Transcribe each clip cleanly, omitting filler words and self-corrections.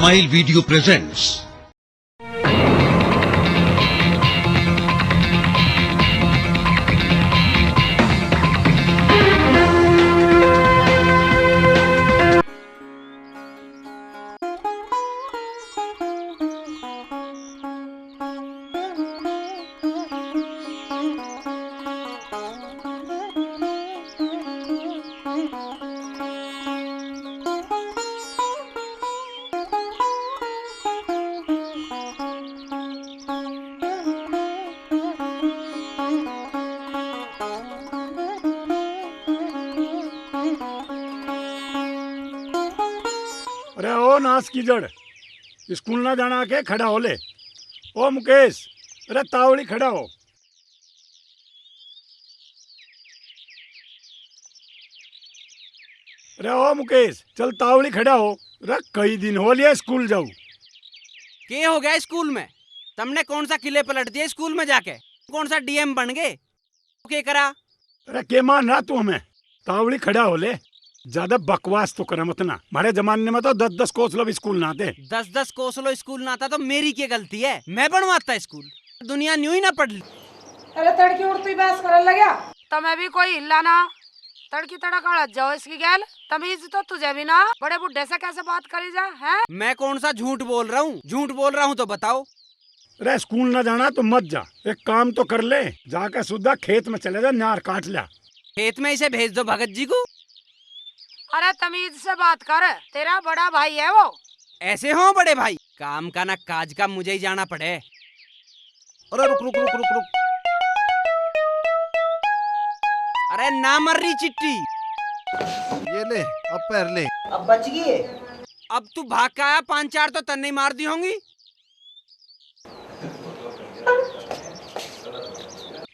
Smile Video presents अरे ओ नास की जड़ स्कूल ना जाना के खड़ा हो ले। ओ मुकेश, अरे तावड़ी खड़ा हो। अरे ओ मुकेश, चल तावड़ी खड़ा हो। अरे कई दिन हो लिया स्कूल जाऊ। के हो गया स्कूल में? तुमने कौन सा किले पलट दिए स्कूल में जाके? कौन सा डीएम बन गए? के करा? अरे के मान रहा तू हमें? तावड़ी खड़ा हो ले। ज्यादा बकवास तो कर मत ना। हमारे जमाने में तो 10-10 कोसलो स्कूल ना थे। 10-10 कोसलो स्कूल ना था तो मेरी क्या गलती है? मैं बनवाता स्कूल। दुनिया न्यू ही ना पढ़ ली। अरे तड़की उड़ती बहस करने लगा। तमें भी कोई हिल्ला ना। तड़की तड़क अड़त जाओ इसकी गैल। तमीज तो तुझे भी ना। बड़े बुड्ढे से कैसे बात करी जा है? मैं कौन सा झूठ बोल रहा हूँ? झूठ बोल रहा हूँ तो बताओ। अरे स्कूल ना जाना तो मत जा। एक काम तो कर ले, जाकर सुधा खेत में चले जा, नार काट लिया। खेत में इसे भेज दो भगत जी को। अरे तमीज से बात कर, तेरा बड़ा भाई है वो। ऐसे हो बड़े भाई? काम का ना काज का मुझे ही जाना पड़े। अरे रुक रुक रुक रुक रुक। अरे ना मर रही चिट्टी। ये ले, अब पैर ले। अब बच गई। अब तू भाग के आया, 5-4 तो तन्ने मार दी होंगी।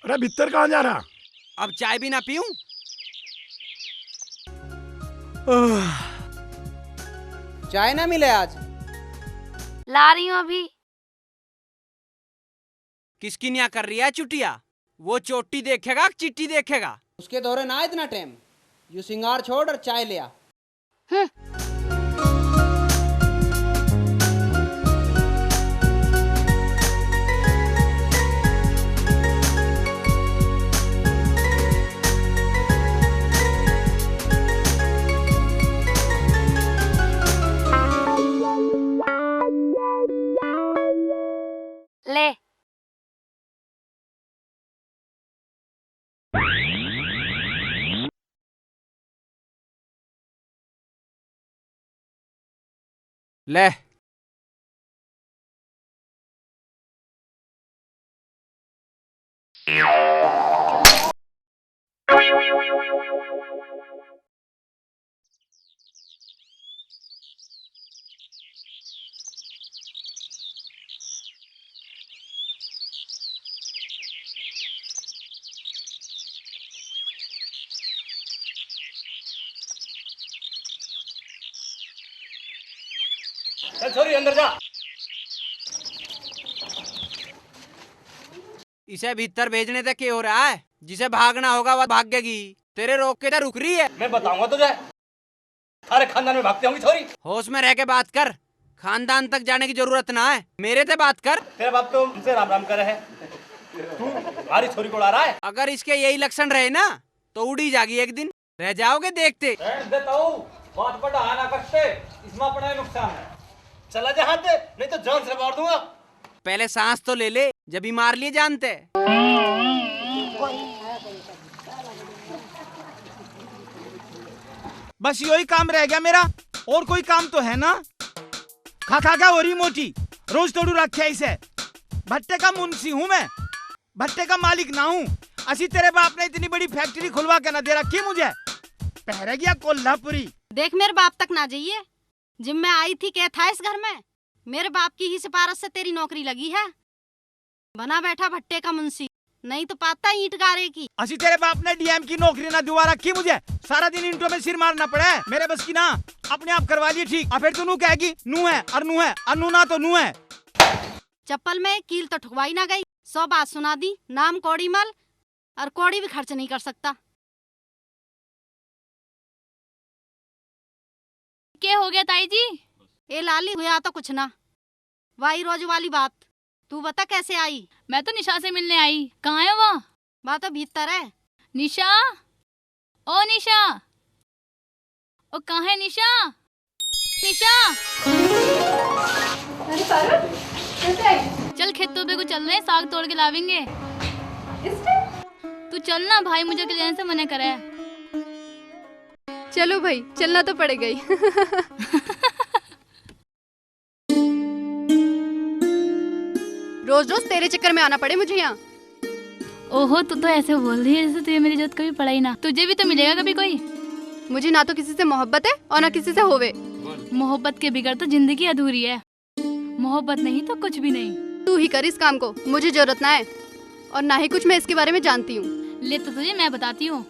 अरे भीतर कहाँ जा रहा? अब चाय भी ना पीऊं? चाय ना मिले आज? ला रही हूँ अभी। किसकी न्या कर रही है चुटिया? वो चोटी देखेगा चिट्टी देखेगा? उसके दौरे ना इतना टाइम। यू सिंगार छोड़ और चाय ले आ। ले। ले। चल छोरी अंदर जा। इसे भीतर भेजने तक क्या हो रहा है? जिसे भागना होगा वह भागेगी। तेरे रोक के तो रुक रही है। मैं बताऊंगा तुझे। सारे खानदान में भागती होंगी छोरी। होश में रह के बात कर। खानदान तक जाने की जरूरत ना है, मेरे से बात कर। तेरा बाप तो हमसे राम राम करे है। तू हमारी छोरी को उड़ा रहा है। अगर इसके यही लक्षण रहे ना तो उड़ी जागी एक दिन। रह जाओगे देखते। बात पर ना करते, इसमें अपना नुकसान है। चला जा हाथ दे, नहीं तो जान से मार दूंगा। पहले सांस तो ले ले, जब ही मार लिए जानते। बस यही काम रह गया मेरा, और कोई काम तो है ना? खा खा का हो रही मोटी, रोज तोड़ू रखे इसे। भट्टे का मुंशी हूँ मैं, भट्टे का मालिक ना हूँ। असी तेरे बाप ने इतनी बड़ी फैक्ट्री खुलवा के ना दे रखी मुझे। पहरे गया कोल्हापुरी। देख मेरे बाप तक ना जाइए। जब मैं आई थी क्या था इस घर में? मेरे बाप की ही सिफारिश से तेरी नौकरी लगी है। बना बैठा भट्टे का मुंशी, नहीं तो पाता ईंट गारे की। असी तेरे बाप ने डीएम की नौकरी ना दुआ रखी मुझे। सारा दिन ईंटों में सिर मारना पड़े। मेरे बस की ना, अपने आप करवा लिए ठीक। अब फिर तू नू कहेगी नू है और नू है, और नू ना तो नू है। चप्पल में कील तो ठुकवाई ना गई। 100 बात सुना दी। नाम कौड़ी मल, और कौड़ी भी खर्च नहीं कर सकता। क्या हो गया ताई जी? ए लाली हुआ तो कुछ ना, वाई रोज वाली बात। तू बता कैसे आई? मैं तो निशा से मिलने आई। कहाँ है वो? बात तो भीतर है। निशा, ओ निशा, ओ कहाँ है निशा? निशा, चल खेतों पे को चल रहे हैं, साग तोड़ के लावेंगे। तू चल ना भाई, मुझे अकेले जाने से मना करे है। चलो भाई, चलना तो पड़ेगा ही। रोज रोज तेरे चक्कर में आना पड़े मुझे यहाँ। ओहो, तू तो ऐसे बोल रही है जैसे तुझे मेरी जरूरत कभी पड़ा ही ना। तुझे भी तो मिलेगा कभी कोई। मुझे ना तो किसी से मोहब्बत है और ना किसी से होवे। मोहब्बत के बिगड़ तो जिंदगी अधूरी है। मोहब्बत नहीं तो कुछ भी नहीं। तू ही कर इस काम को, मुझे जरूरत ना है और ना ही कुछ मैं इसके बारे में जानती हूँ। ले तो तुझे मैं बताती हूँ।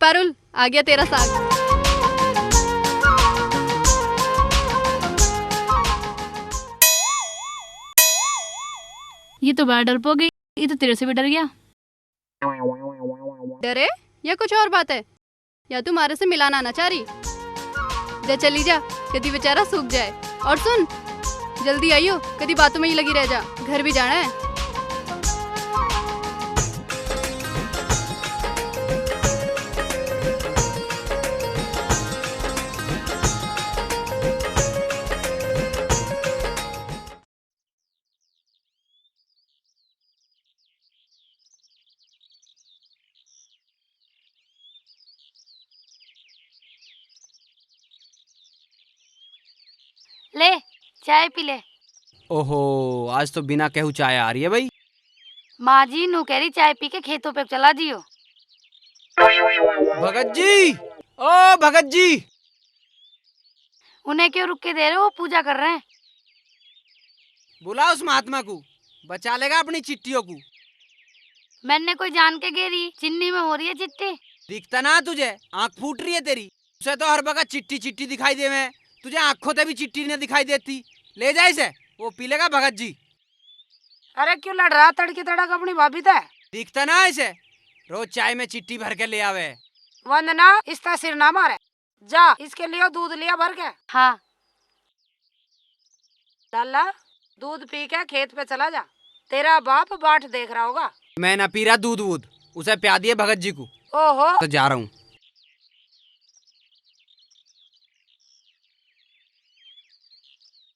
पारुल, आ गया तेरा साग। ये तो बड़ा डरपोक गई, ये तो तेरे से भी डर गया। डरे या कुछ और बात है? या तुम्हारे से मिलाना आना चाह रही? जा चली जा, कभी बेचारा सूख जाए। और सुन, जल्दी आइयो, कभी बातों में ही लगी रह जा, घर भी जाना है। ले चाय पी ले। ओहो, आज तो बिना कहू चाय आ रही है भाई। माँ जी नु कह रही चाय पी के खेतों पे चला जियो। भगत जी, ओ भगत जी, उन्हें क्यों रुक के दे रहे हो? वो पूजा कर रहे हैं। बुला उस महात्मा को, बचा लेगा अपनी चिट्टियों को। मैंने कोई जान के गेरी, चिन्नी में हो रही है चिट्टी। दिखता ना तुझे, आंख फूट रही है तेरी। उसे तो हर वक्त चिट्टी चिट्टी दिखाई दे में, तुझे आंखों से भी चिट्टी नहीं दिखाई देती। ले जा इसे, वो पी लेगा भगत जी। अरे क्यों लड़ रहा तड़की तड़क अपनी भाभी से? दिखता ना इसे, रोज चाय में चिट्टी भर के ले आवे। वंदना, इसका सिर ना मारे। जा इसके लिए दूध लिया भर के। हाँ। लाला, दूध पी के खेत पे चला जा, तेरा बाप बाट देख रहा होगा। मैं ना पी रहा दूध वूध, उसे प्या दिए भगत जी को। ओहो, तो जा रहा हूँ।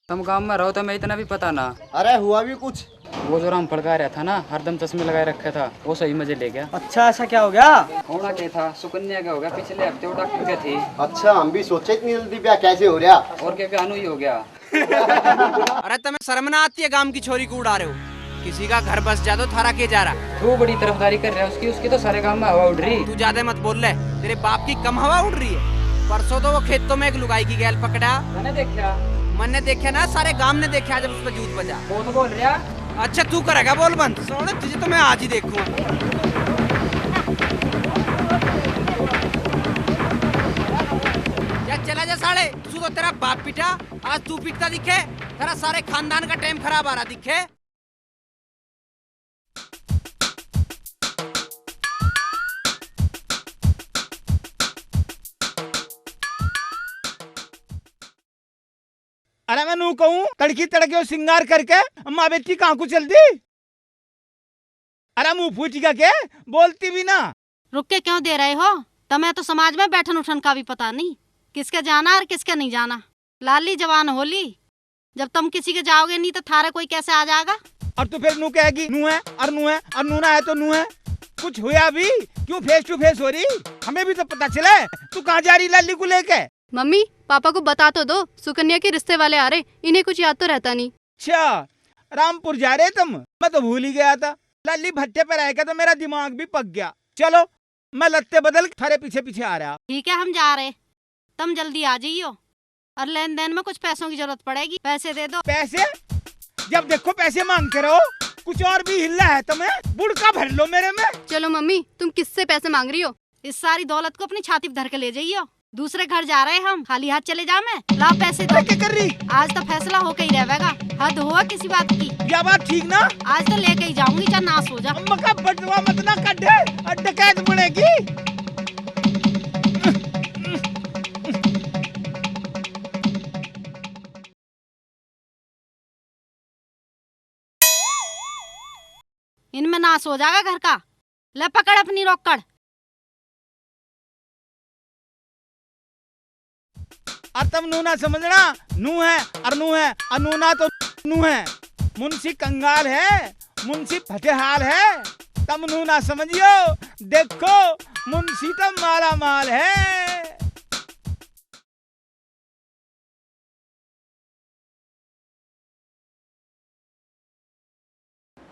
तुम गांव में रहो तो मैं इतना भी पता ना। अरे हुआ भी कुछ। वो जो राम फड़का रहा था ना, हरदम चश्मे लगाए रखा था, वो सही मजे ले गया। अच्छा, ऐसा क्या हो गया? होना क्या था, सुकन्या का हो गया। पिछले हफ्ते वो डॉक्टर के थी। अच्छा, हम भी सोचे इतनी जल्दी ब्याह कैसे हो रहा। और क्या अनु ही हो गया। अरे तुम्हें शर्म ना आती है गांव की छोरी को उड़ा रहे हो? किसी का घर बस जा तो थारा के जा रहा। तू बड़ी तरफदारी कर रहा है उसकी, उसकी तो सारे गांव में हवा उड़ रही। तू ज्यादा मत बोल ले, तेरे बाप की कम हवा उड़ रही है। परसों तो वो खेतों में एक लुगाई की गैल पकड़ा। मैंने देखा ना, सारे गांव ने देखा जब उस पर जूत बजा। वो तो बोल रहा। अच्छा तू करेगा बोल बंद? सोने तुझे तो मैं आज ही देखूं। या चला जा साले, तू तो तेरा बाप पिटा, आज तू पिटता दिखे। तेरा सारे खानदान का टाइम खराब आ रहा दिखे। अरे मैं नू कहूँ, तड़की तड़के सिंगार करके अम्मा बेटी कहाँ को चल दी? अरे मुँह फूटी का क्या, बोलती भी ना। रुक के क्यों दे रहे हो? तुम्हें तो समाज में बैठन उठन का भी पता नहीं, किसके जाना और किसके नहीं जाना। लाली जवान होली, जब तुम किसी के जाओगे नहीं तो थारे कोई कैसे आ जाएगा? और तू फिर नू कहेगी नू है और नू है और नू ना है तो नू है। कुछ हुआ भी क्यों फेस टू फेस हो रही? हमें भी तो पता चले तू कहाँ जा रही लाली को लेके। मम्मी पापा को बता तो दो, सुकन्या के रिश्ते वाले आ रहे, इन्हें कुछ याद तो रहता नहीं। अच्छा रामपुर जा रहे तुम? मैं तो भूल ही गया था। लाली भट्टे पर आएगा तो मेरा दिमाग भी पक गया। चलो मैं लत्ते बदल थारे पीछे पीछे आ रहा। ठीक है, हम जा रहे, तुम जल्दी आ जाइयो। और लेन देन में कुछ पैसों की जरूरत पड़ेगी, पैसे दे दो। पैसे? जब देखो पैसे मांगते रहो, कुछ और भी हिलना है तुम्हें? बुड़का भर लो मेरे में। चलो मम्मी, तुम किससे पैसे मांग रही हो? इस सारी दौलत को अपनी छाती पे धर के ले जाइयो। दूसरे घर जा रहे हम, खाली हाथ चले जा मैं? लाओ पैसे दो। क्या कर रही? आज तो फैसला होके ही रहेगा, हद हुआ किसी बात की। क्या बात ठीक ना? आज तो लेके ही जाऊंगी, चाहे नाश हो जा। अम्मा का बटवा मत ना कटे, डकैत बनेगी। इनमें नाश हो जाएगा घर का। ले पकड़ अपनी रोकड़। और तुम नू ना समझना, नू है और नू है और नू ना तो नू है। मुंशी कंगाल है, मुंशी फतेहाल है, तुम नू ना समझियो। देखो मुंशी तो माला माल है।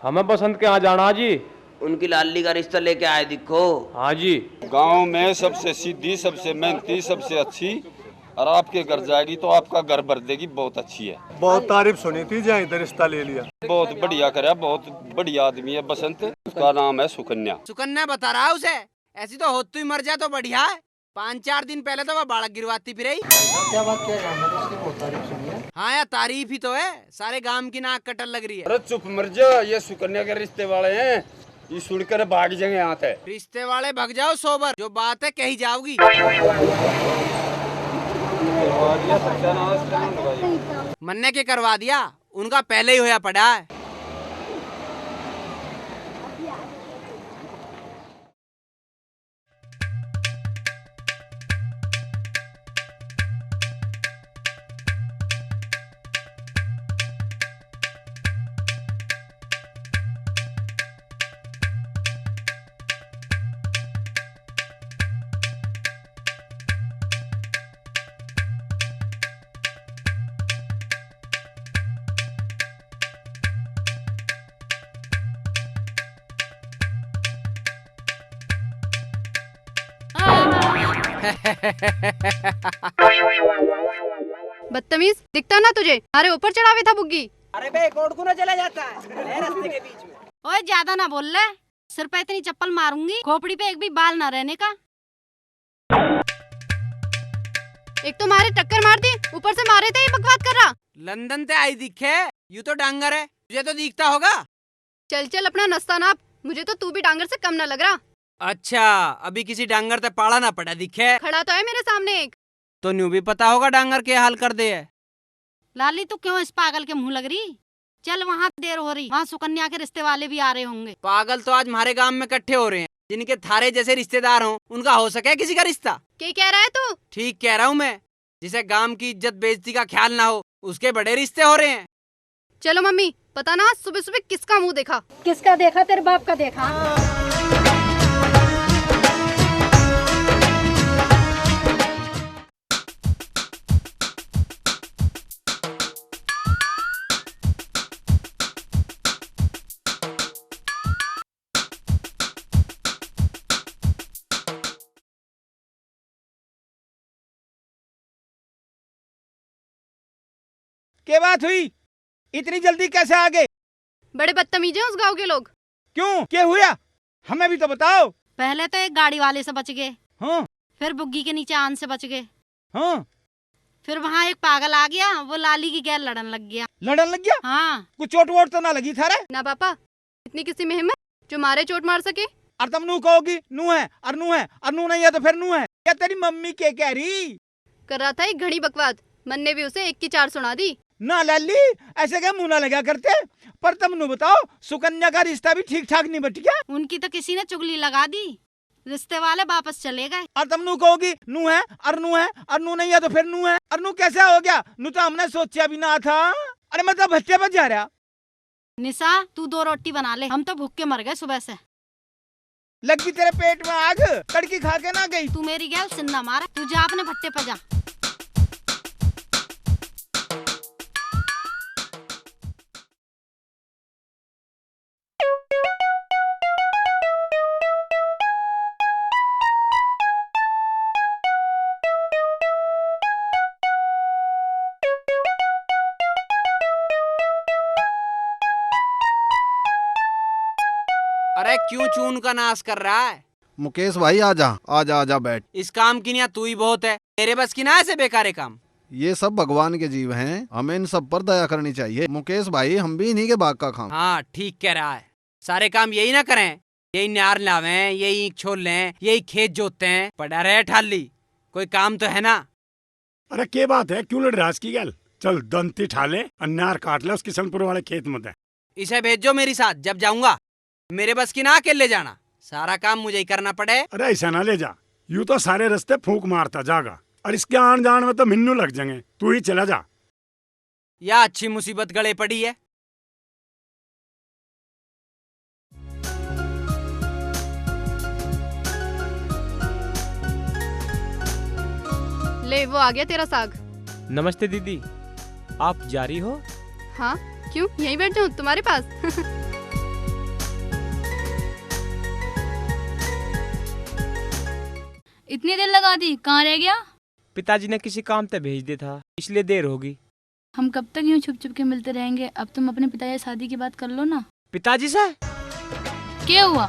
हमें बसंत के यहाँ जाना जी। उनकी लाली का रिश्ता लेके आए दिखो। हाँ जी। गांव में सबसे सीधी, सबसे मेहनती, सबसे अच्छी, और आपके घर जाएगी तो आपका घर भर देगी। बहुत अच्छी है। बहुत तारीफ सुनी थी, जहाँ इधर रिश्ता ले लिया। बहुत बढ़िया करा, बहुत बढ़िया आदमी है बसंत। उसका नाम है सुकन्या। सुकन्या बता रहा है उसे, ऐसी तो हो तू ही मर जा तो बढ़िया है। 5-4 दिन पहले तो वह बालक गिरवाती फिर क्या बात क्या है, मैंने उसकी बहुत तारीफ सुनी है। हाँ यार तारीफ ही तो है, सारे गांव की नाक कटल लग रही है। अरे चुप मर जा, ये सुकन्या के रिश्ते वाले हैं, ये सुनकर भाग जाएंगे यहाँ से। रिश्ते वाले भग जाओ सोबर, जो बात है कही जाओगी। मन्ने के करवा दिया, उनका पहले ही होया पड़ा है। बदतमीज, दिखता ना तुझे? अरे ऊपर चढ़ावे था बुग्गी। अरे बे कोट को ना चला जाता है रास्ते के बीच में। ओए ज्यादा ना बोल ले, सिर पे इतनी चप्पल मारूंगी खोपड़ी पे एक भी बाल ना रहने का। एक तो मारे टक्कर मार दी, ऊपर से मारे थे बकवास कर रहा। लंदन से आई दिखे, यू तो डांगर है, तुझे तो दिखता होगा। चल चल अपना नस्ता नाप, मुझे तो तू भी डांगर से कम ना लग रहा। अच्छा, अभी किसी डांगर ते पाड़ा ना पड़ा दिखे। खड़ा तो है मेरे सामने एक। तो न्यू भी पता होगा डांगर के हाल कर दे है। लाली तू क्यों इस पागल के मुंह लग रही? चल वहाँ देर हो रही, वहाँ सुकन्या के रिश्ते वाले भी आ रहे होंगे। पागल तो आज हमारे गांव में इकट्ठे हो रहे हैं, जिनके थारे जैसे रिश्तेदार हों, उनका हो सके किसी का रिश्ता। क्या कह रहा है तू? ठीक कह रहा हूँ मैं, जिसे गांव की इज्जत बेइज्जती का ख्याल ना हो, उसके बड़े रिश्ते हो रहे हैं। चलो मम्मी, पता ना सुबह सुबह किसका मुंह देखा। किसका देखा? तेरे बाप का देखा। क्या बात हुई? इतनी जल्दी कैसे आ गए? बड़े बदतमीज हैं उस गांव के लोग। क्यों, क्या हुआ? हमें भी तो बताओ। पहले तो एक गाड़ी वाले से बच गए, हाँ। फिर बुग्गी के नीचे आन से बच गए, हाँ। फिर वहाँ एक पागल आ गया, वो लाली की गैर लड़न लग गया। लड़न लग गया? हाँ। कुछ चोट वोट तो ना लगी थारे? ना पापा, इतनी किसी में हिम्मत जो मारे चोट मार सके। और तुम नू कहोगी नू है और नू है और नू नहीं है तो फिर नू है। क्या तेरी मम्मी क्या कह रही? कर रहा था एक घड़ी बकवास, मन ने भी उसे 1 की 4 सुना दी। ना लाली, ऐसे क्या मुंह ना लगा करते। पर तुम नू बताओ, सुकन्या का रिश्ता भी ठीक ठाक नहीं बट गया? उनकी तो किसी ने चुगली लगा दी, रिश्ते वाले वापस चले गए। और तुम नू कहोगी नू है और नू है और नू नहीं है तो फिर नू है। और नू कैसे हो गया? नू तो हमने सोचा भी ना था। अरे मैं तो भट्टे पर जा रहा। निशा तू 2 रोटी बना ले, हम तो भूख के मर गए सुबह से। लगी तेरे पेट में आग, कड़की खा के ना गई। तू मेरी गैल सिन्ना मारा, तू जा अपने भट्टे पर जा। अरे क्यों चून का नाश कर रहा है? मुकेश भाई आजा आजा आजा बैठ। इस काम की निया तू ही बहुत है, तेरे बस की ना ऐसे बेकारे काम। ये सब भगवान के जीव हैं, हमें इन सब पर दया करनी चाहिए। मुकेश भाई, हम भी इन्हीं के बाग का खाम। हाँ ठीक कह रहा है, सारे काम यही ना करें, यही नार लावें, यही ईंख छोल लें, यही खेत जोतते हैं, पड़ा रहे ठाली, कोई काम तो है ना। अरे क्या बात है, क्यों लड़ रहा है इसकी गैल? चल दंती ठाले, अन्नार काट ले उस किशनपुर वाले खेत में दे। इसे भेजो मेरी साथ, जब जाऊंगा मेरे बस की ना अकेले जाना, सारा काम मुझे ही करना पड़े। अरे ऐसा ना ले जा, यूं तो सारे रास्ते फूंक मारता जागा, और इसके आन जान में तो मिन्नू लग जाएंगे। तू ही चला जा। या अच्छी मुसीबत गले पड़ी है। ले वो आ गया तेरा साग। नमस्ते दीदी, आप जा रही हो? हाँ क्यों, यहीं बैठ जाऊँ तुम्हारे पास? इतनी देर लगा दी, कहाँ रह गया? पिताजी ने किसी काम पे भेज दिया था, इसलिए देर होगी। हम कब तक यूं छुप छुप के मिलते रहेंगे? अब तुम अपने पिताजी से शादी की बात कर लो ना। पिताजी से? क्या हुआ,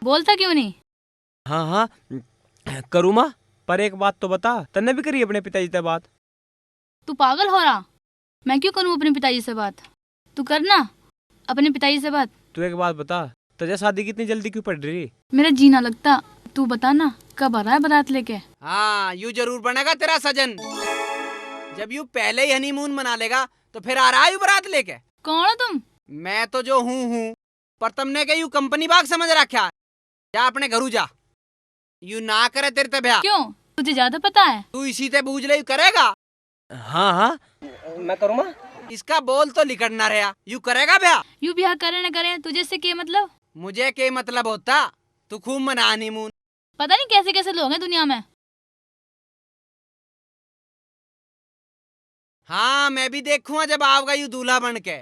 बोलता क्यों नहीं? हाँ हाँ करूँ माँ, पर एक बात तो बता, तन्ने भी करी अपने पिताजी से बात? तू पागल हो रहा? मैं क्यों करूँ अपने पिताजी से बात? तू करना अपने पिताजी से बात। तू एक बात बता, तुझे शादी की इतनी जल्दी क्यों पड़ रही? मेरा जीना लगता। तू बता ना, कब आ रहा है बारात लेके? हाँ, यू जरूर बनेगा तेरा सजन। जब यू पहले ही हनीमून मना लेगा तो फिर आ रहा है यू बारात लेके। कौन हो तुम? मैं तो जो हूँ, पर तुमने क्या यू कंपनी बाग समझ रखा? जा अपने घरू जा। यू ना करे तेरे ते ब्याह। क्यों, तुझे ज्यादा पता है? तू इसी ते बूझ ले, यू करेगा? हाँ हाँ मैं करूँ माँ। इसका बोल तो लिखना रहा, यू करेगा ब्याह? यू ब्याह करे न करे तुझे से क्या मतलब? मुझे क्या मतलब होता? तू खूब मना हनीमून। पता नहीं कैसे कैसे लोग हैं दुनिया में। हाँ, मैं भी देखूंगा जब आओगा यू दूल्हा बन के।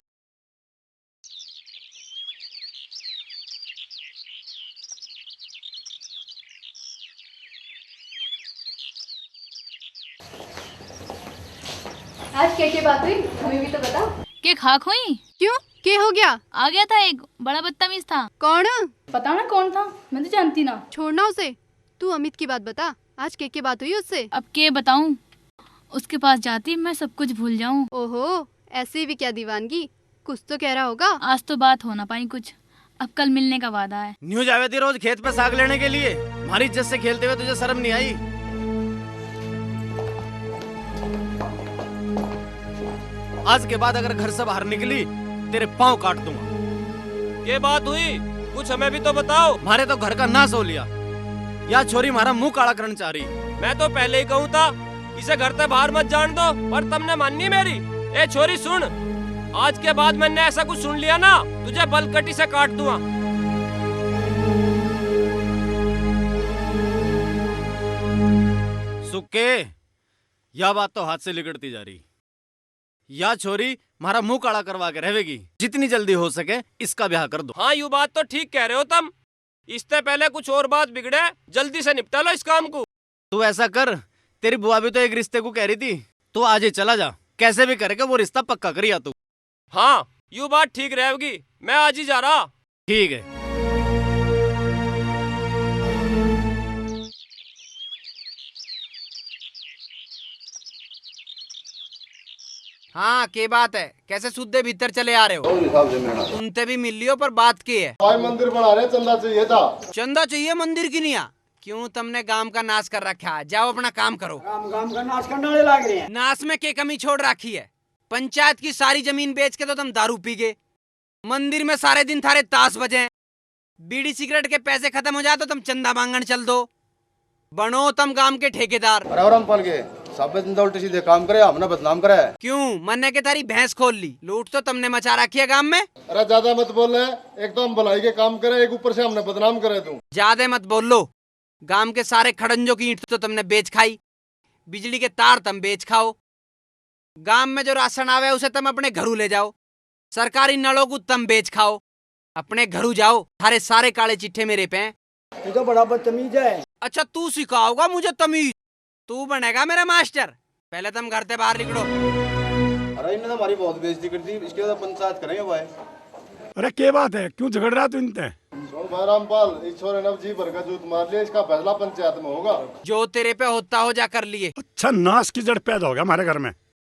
आज क्या बात हुई, हमें भी तो बता। के खाक हुई? क्यों, क्या हो गया? आ गया था एक बड़ा बदतमीज था। कौन? पता ना कौन था, मैं तो जानती ना। छोड़ना उसे, तू अमित की बात बता। आज के बात हुई उससे? अब के बताऊं? उसके पास जाती मैं सब कुछ भूल जाऊं। ओहो, ऐसे भी क्या दीवानगी, कुछ तो कह रहा होगा। आज तो बात हो ना पाई कुछ, अब कल मिलने का वादा है। न्यू जावे थी रोज खेत पे साग लेने के लिए, हमारी इज्जत से खेलते हुए तुझे शर्म नहीं आई? आज के बाद अगर घर से बाहर निकली तेरे पाँव काट दूंगा। ये बात हुई, कुछ हमें भी तो बताओ। हमारे तो घर का नाश हो लिया, या छोरी हमारा मुंह काला करना चाह रही। मैं तो पहले ही कहूँ था इसे घर से बाहर मत जान दो, पर तुमने मानी मेरी। ए छोरी सुन, आज के बाद मैंने ऐसा कुछ सुन लिया ना, तुझे बलकटी से काट दूंगा। सुक्के, यह बात तो हाथ से लिगड़ती जा रही। या छोरी हमारा मुंह काला करवा के रहेगी, जितनी जल्दी हो सके इसका ब्याह कर दो। हाँ, यू बात तो ठीक कह रहे हो तुम। इससे पहले कुछ और बात बिगड़े, जल्दी से निपटा लो इस काम को। तू ऐसा कर, तेरी बुआ भी तो एक रिश्ते को कह रही थी, तू आज ही चला जा, कैसे भी करके वो रिश्ता पक्का करिया तू। हाँ, यू बात ठीक रहेगी, मैं आज ही जा रहा। ठीक है। हाँ, के बात है? कैसे सुद्धे भीतर चले आ रहे हो? सुनते भी मिल लियो, पर बात की है? मंदिर बना रहे, चंदा चाहिए था। चंदा चाहिए मंदिर की नहीं? क्यों, तुमने गांव का नाश कर रखा है? जाओ अपना काम करो। गांव का नाश करने लग रहे हैं। नाश में क्या कमी छोड़ रखी है? पंचायत की सारी जमीन बेच के तो तुम दारू पी गए, मंदिर में सारे दिन थारे ताश बजे, बीड़ी सिगरेट के पैसे खत्म हो जाए तो तुम चंदा मांगन चल दो। बनो तुम गांव के ठेकेदार। सब उल्टे सीधे काम करे, हमने बदनाम करा है। क्यों, मन्ने के तारी भैंस खोल ली, लूट तो तुमने मचा रखी है गांव में। अरे ज्यादा मत बोल रहे, एक तो हम भलाई के काम करे, एक ऊपर से हमने बदनाम करे। तू ज्यादा मत बोल लो। गांव के सारे खड़ंजों की ईंट तो तुमने बेच खाई, बिजली के तार तुम बेच खाओ, गांव में जो राशन आवे उसे तुम अपने घरू ले जाओ, सरकारी नलों को तुम बेच खाओ, अपने घरू जाओ। थारे सारे काले चिट्ठे मेरे पे। तू तो बड़ा बदतमीज है। अच्छा, तू सिखाओगा मुझे तमीज? तू बनेगा मेरा मास्टर? पहले तुम घर से बाहर निकलो। अरे इन्होंने हमारी बहुत बेइज्जती कर दी, इसके बाद पंचायत करेंगे भाई। अरे क्या बात है, क्यों झगड़ रहा तू इनसे? भाई रामपाल, इस छोरे ने जी भर का जूत मार लिया, इसका फैसला पंचायत में होगा। जो तेरे पे होता हो जा कर लिए। अच्छा, नाश की जड़ पैदा हो गया हमारे घर में।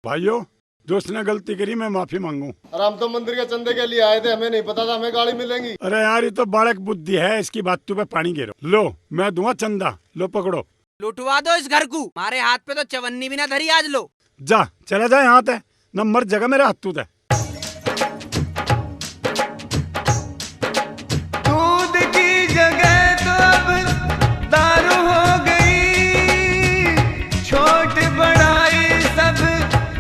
भाइयों, जो उसने गलती करी मैं माफी मांगू। अरे हम तो मंदिर के चंदे के लिए आए थे, हमें नहीं पता था हमें गाड़ी मिलेंगी। अरे यार, ये तो बालक बुद्धि है, इसकी बातों पे पानी गिरो। लो, मैं दूंगा चंदा, लो पकड़ो। लुटवा दो इस घर को, हमारे हाथ पे तो चवन्नी भी ना धरी आज। लो जा, चला जाए हाथ है नंबर जगह मेरे हाथ तू है। दूध की जगह तो अब दारू हो गई, छोट बड़ाई सब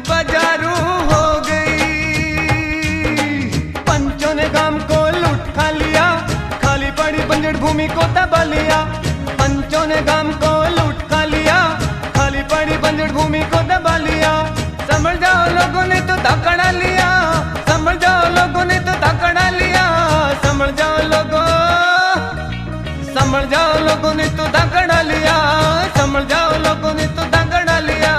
बाजारू हो गई। पंचों ने गांव को लूट खा लिया, खाली पड़ी बंजर भूमि को दबा लिया। पंचों ने गांव को लूट खा लिया, खाली पड़ी बंजर भूमि को दबा लिया। समझ जाओ लोगों ने तो धकड़ा लिया, समझ जाओ लोगों ने तो धकड़ा लिया। समझ जाओ लोगों, समझ जाओ लोगों ने तो धकड़ा लिया, समझ जाओ लोगों ने तो धकड़ा लिया।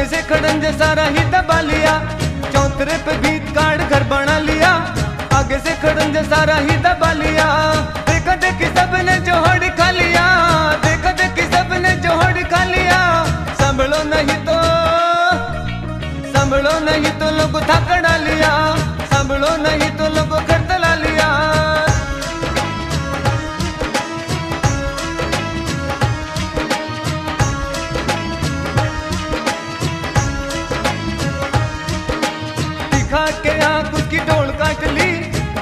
आगे से खड़ंज सारा ही दबा लिया, चौतरे पे भीत काट घर बना लिया, आगे से खड़ंज सारा ही दबा लिया। देखा देखी सबने जोहड़ खा लिया, देखा देखी सबने जोहड़ खा लिया। संभलो नहीं तो लोग थाकड़ा लिया, संभलो नहीं तो लोग खरदला लिया। दिखा के आँख उसकी डोल काट ली,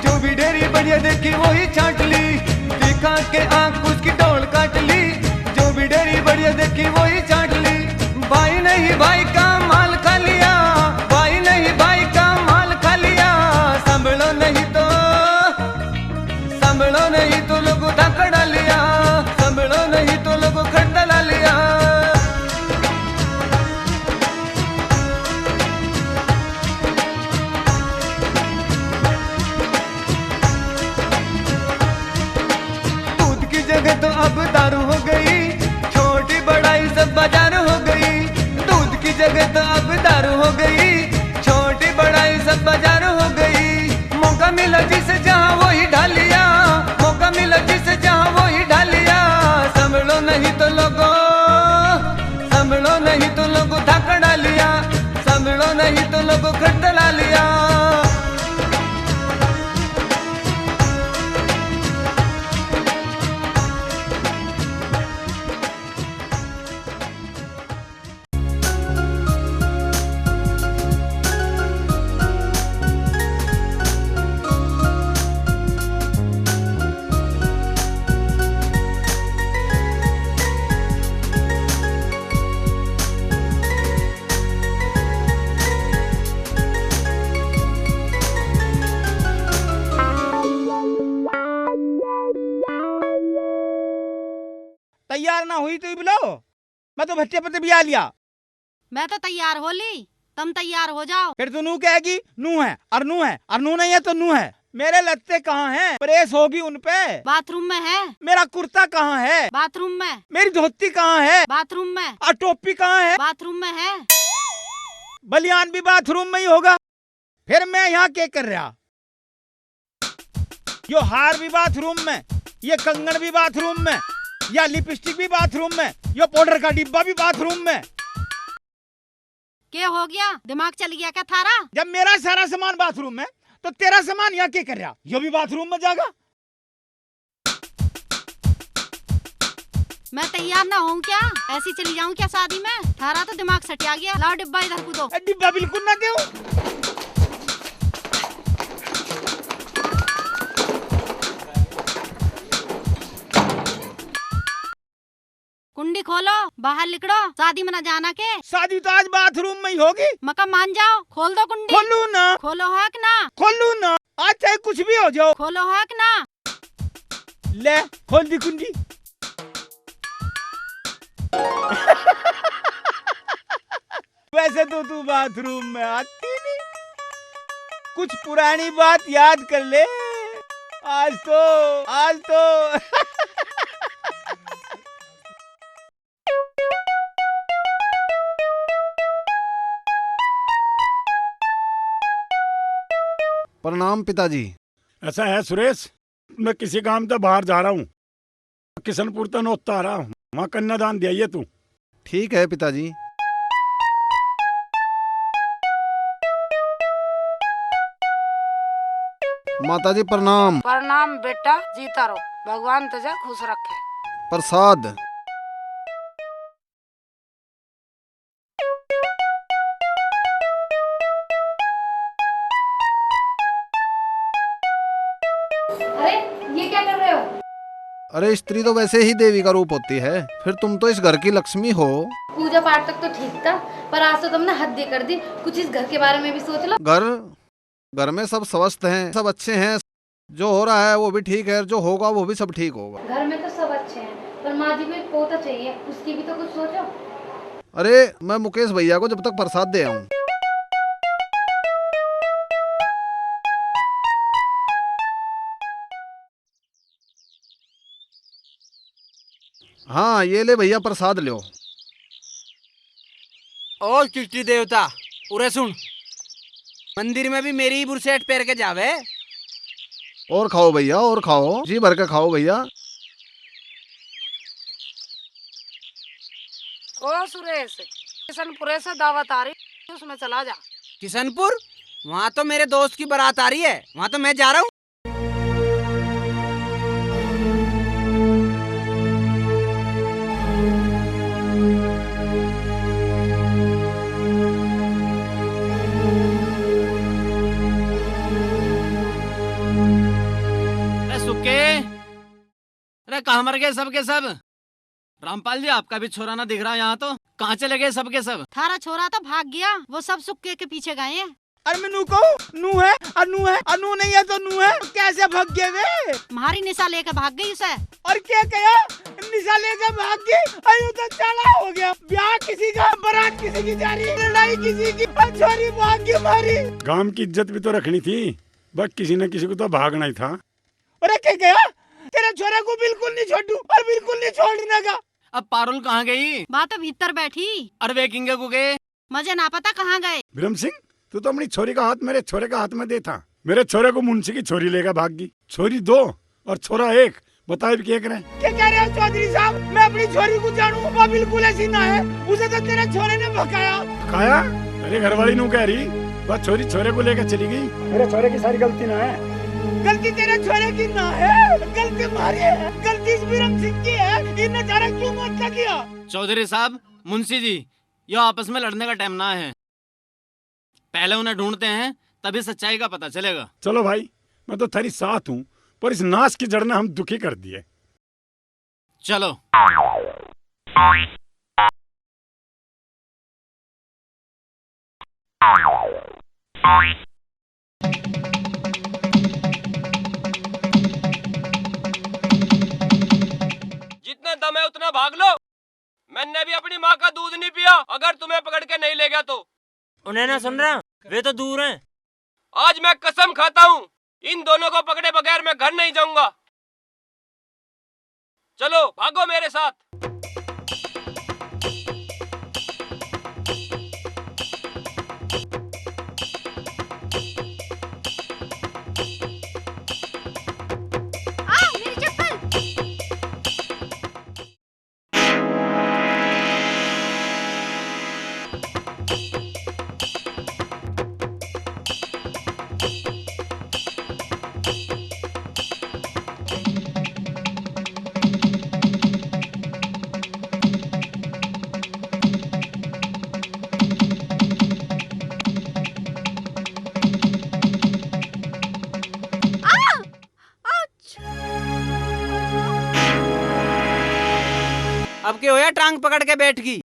जो भी डेरी बढ़िया देखी वही छाट ली। दिखा के आँख उसकी डोल काट ली, जो भी डेरी बढ़िया देखी वही छाट ली। भाई नहीं भाई का माल खा लिया, भाई नहीं भाई का माल खा लिया। संभलो नहीं तो लोग धकड़ा लिया, संभलो नहीं तो लोग खरदला लिया। दूध की जगह तो अब दारू हो गई, छोटी बड़ाई सब बाजार हो गई। दूध की जगह तो अब दारू हो गई, छोटी बड़ाई सब बाजार हो गई। मौका मिला जिसे जहाँ वही ढालिया, मौका मिला जिसे जहाँ वही ढालिया। संभलो नहीं तो लोगों धकड़ा लिया, संभलो नहीं तो लोगों खरदला लिया। तैयार ना हुई तो ही बुलाओ, मैं तो भट्टे पे बिया लिया। मैं तो तैयार हो ली, तुम तैयार हो जाओ। फिर तो नू कहेगी नू है और नू है और नू नहीं है तो नू है। मेरे लत्ते कहाँ हैं? प्रेस होगी उन पे। बाथरूम में है। मेरा कुर्ता कहाँ है? बाथरूम में। मेरी धोती कहाँ है? बाथरूम में। और टोपी कहाँ है? बाथरूम में है। बलियान भी बाथरूम में ही होगा। फिर मैं यहाँ क्या कर रहा? यो हार भी बाथरूम में, ये कंगन भी बाथरूम में, या लिपस्टिक भी बाथरूम में, यो पाउडर का डिब्बा भी बाथरूम में। क्या हो गया? दिमाग चल गया क्या थारा? जब मेरा सारा सामान बाथरूम में तो तेरा सामान यहाँ क्या कर रहा? यो भी बाथरूम में जाएगा। मैं तैयार ना हूँ क्या? ऐसी चली जाऊँ क्या शादी में? थारा तो दिमाग सटिया गया। लाओ डिब्बा इधर कूदो। डिब्बा बिल्कुल ना दो। कुंडी खोलो, बाहर लिखड़ो, शादी में न जाना के। शादी तो आज बाथरूम में ही होगी। मका मान जाओ, खोल दो कुंडी। खोलू ना? खोलो है कि ना? खोलू ना? आज चाहे कुछ भी हो जाओ। खोलो है कि ना? ले खोल दी कुंडी। वैसे तो तू बाथरूम में आती नहीं, कुछ पुरानी बात याद कर ले। आज तो प्रणाम पिताजी। ऐसा है सुरेश, मैं किसी काम से बाहर जा रहा हूँ, किशनपुर तक नोता आ रहा हूँ, वहाँ कन्यादान दिया तू। ठीक है पिताजी। माताजी प्रणाम। प्रणाम बेटा, जीता रहो, भगवान तुझे खुश रखे। प्रसाद। अरे ये क्या कर रहे हो? अरे स्त्री तो वैसे ही देवी का रूप होती है, फिर तुम तो इस घर की लक्ष्मी हो। पूजा पाठ तक तो ठीक था, पर आज तो तुमने हद कर दी। कुछ इस घर के बारे में भी सोच लो। घर में सब स्वस्थ हैं, सब अच्छे हैं, जो हो रहा है वो भी ठीक है, जो होगा वो भी सब ठीक होगा। घर में तो सब अच्छे हैं, पर माँ जी को एक पोता चाहिए, उसकी भी तो कुछ सोचो। अरे मैं मुकेश भैया को जब तक प्रसाद दे आऊं। हाँ ये ले भैया प्रसाद लो। ओ चिट्ठी देवता, उरे सुन, मंदिर में भी मेरी ही बुरसेट पैर के जावे। और खाओ भैया, और खाओ, जी भर के खाओ भैया। ओ सुरेश, किशनपुरे से दावत आ रही, उसमें चला जा। किशनपुर? वहाँ तो मेरे दोस्त की बारात आ रही है, वहाँ तो मैं जा रहा हूँ। अरे कहाँ मर गए सब के सब? रामपाल जी, आपका भी छोरा ना दिख रहा यहाँ तो। कहाँ चले गए सब के सब? थारा छोरा तो भाग गया, वो सब सुक्के के पीछे गए हैं। अरे मैं नू कहूँ, नू है, अनु है, अनु नहीं है तो नू है, कैसे भाग गए वे? तुम्हारी निशा लेकर भाग गई उसे। और क्या कहा? निशा लेकर भाग गई? अयो तो चला हो गया, ब्याह किसी का, बारात किसी की जा रही, लड़ाई किसी की, छोरी भाग गई हमारी। गांव की इज्जत भी तो रखनी थी, बस किसी न किसी को तो भागना ही था। अरे क्या कहा? तेरे छोरे को बिल्कुल नहीं छोड़ू और बिल्कुल नहीं छोड़ने का। अब पारुल कहाँ गई? बात तो भीतर बैठी। और वे किंगे को गए? मुझे ना पता कहाँ गए। ब्रह्म सिंह, तू तो अपनी छोरी का हाथ मेरे छोरे का हाथ में दे था। मेरे छोरे को मुंशी की छोरी लेकर भाग गई। छोरी 2 और छोरा 1, बताए भी क्या करें? क्या कह रहे हो चौधरी साहब? मैं अपनी छोरी को जानू, वो बिल्कुल ऐसी ना है। उसे तो तेरे छोरे ने भगाया। खाया? अरे घरवाली नू कह रही, बस छोरी छोरे को लेकर चली गई। मेरे छोरे की सारी गलती ना है। गलती तेरे छोरे की ना है, गलती हमारी है, गलती इस ब्रह्म सिंह की है। इन्हें जरा क्यों मत किया? चौधरी साहब, मुंशी जी, ये आपस में लड़ने का टाइम ना है। पहले उन्हें ढूंढते हैं, तभी सच्चाई का पता चलेगा। चलो भाई, मैं तो तेरी साथ हूँ, पर इस नाश की जड़ ने हम दुखी कर दिए। चलो। जितना दम है उतना भाग लो। मैंने भी अपनी माँ का दूध नहीं पिया, अगर तुम्हें पकड़ के नहीं ले गया तो। उन्हें ना सुन रहा, वे तो दूर हैं। आज मैं कसम खाता हूँ, इन दोनों को पकड़े बगैर मैं घर नहीं जाऊंगा। चलो भागो मेरे साथ। मेरी चप्पल। अब क्या होया, टांग पकड़ के बैठ गई?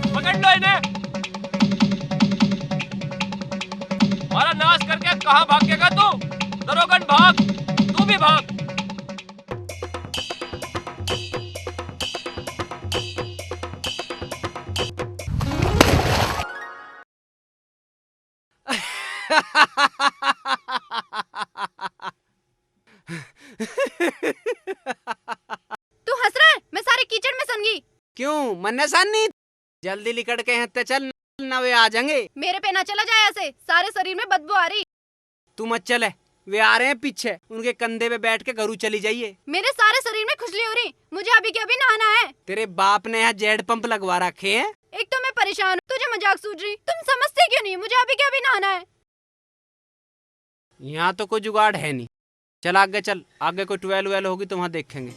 पकड़ लो इन्हें। हमारा नाश करके कहाँ भागेगा तू? दरोगन भाग, तू भी भाग। तू हंस रहा है? मैं सारे कीचड़ में सन गई। क्यों मन्ने सानी? जल्दी लिकड़ के हत्ते चल, ना वे आ जाएंगे। मेरे पे ना चला जाए ऐसे, सारे शरीर में बदबू आ रही। तू मत चले, वे आ रहे हैं पीछे, उनके कंधे पे बैठ के घरू चली जाइए। मेरे सारे शरीर में खुजली हो रही, मुझे अभी के अभी नहाना है। तेरे बाप ने यहाँ जेड पंप लगवा रखे हैं। एक तो मैं परेशान हूँ, तुझे मजाक सूझ रही, तुम समझते क्यों नहीं? मुझे अभी के अभी नहाना है। यहाँ तो कोई जुगाड़ है नहीं। चल आगे चल, आगे कोई ट्वेल वेल होगी तो वहाँ देखेंगे।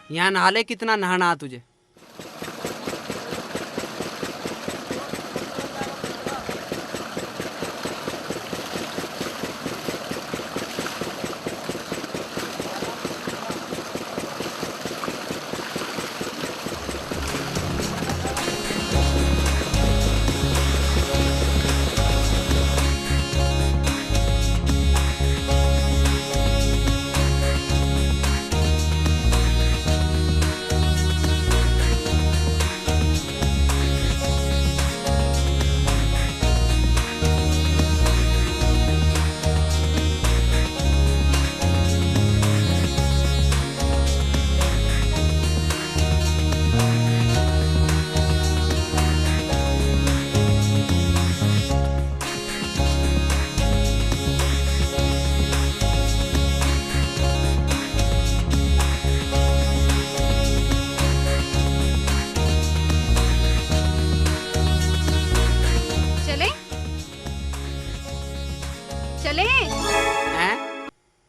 यहाँ नहा ले, कितना नहाना तुझे।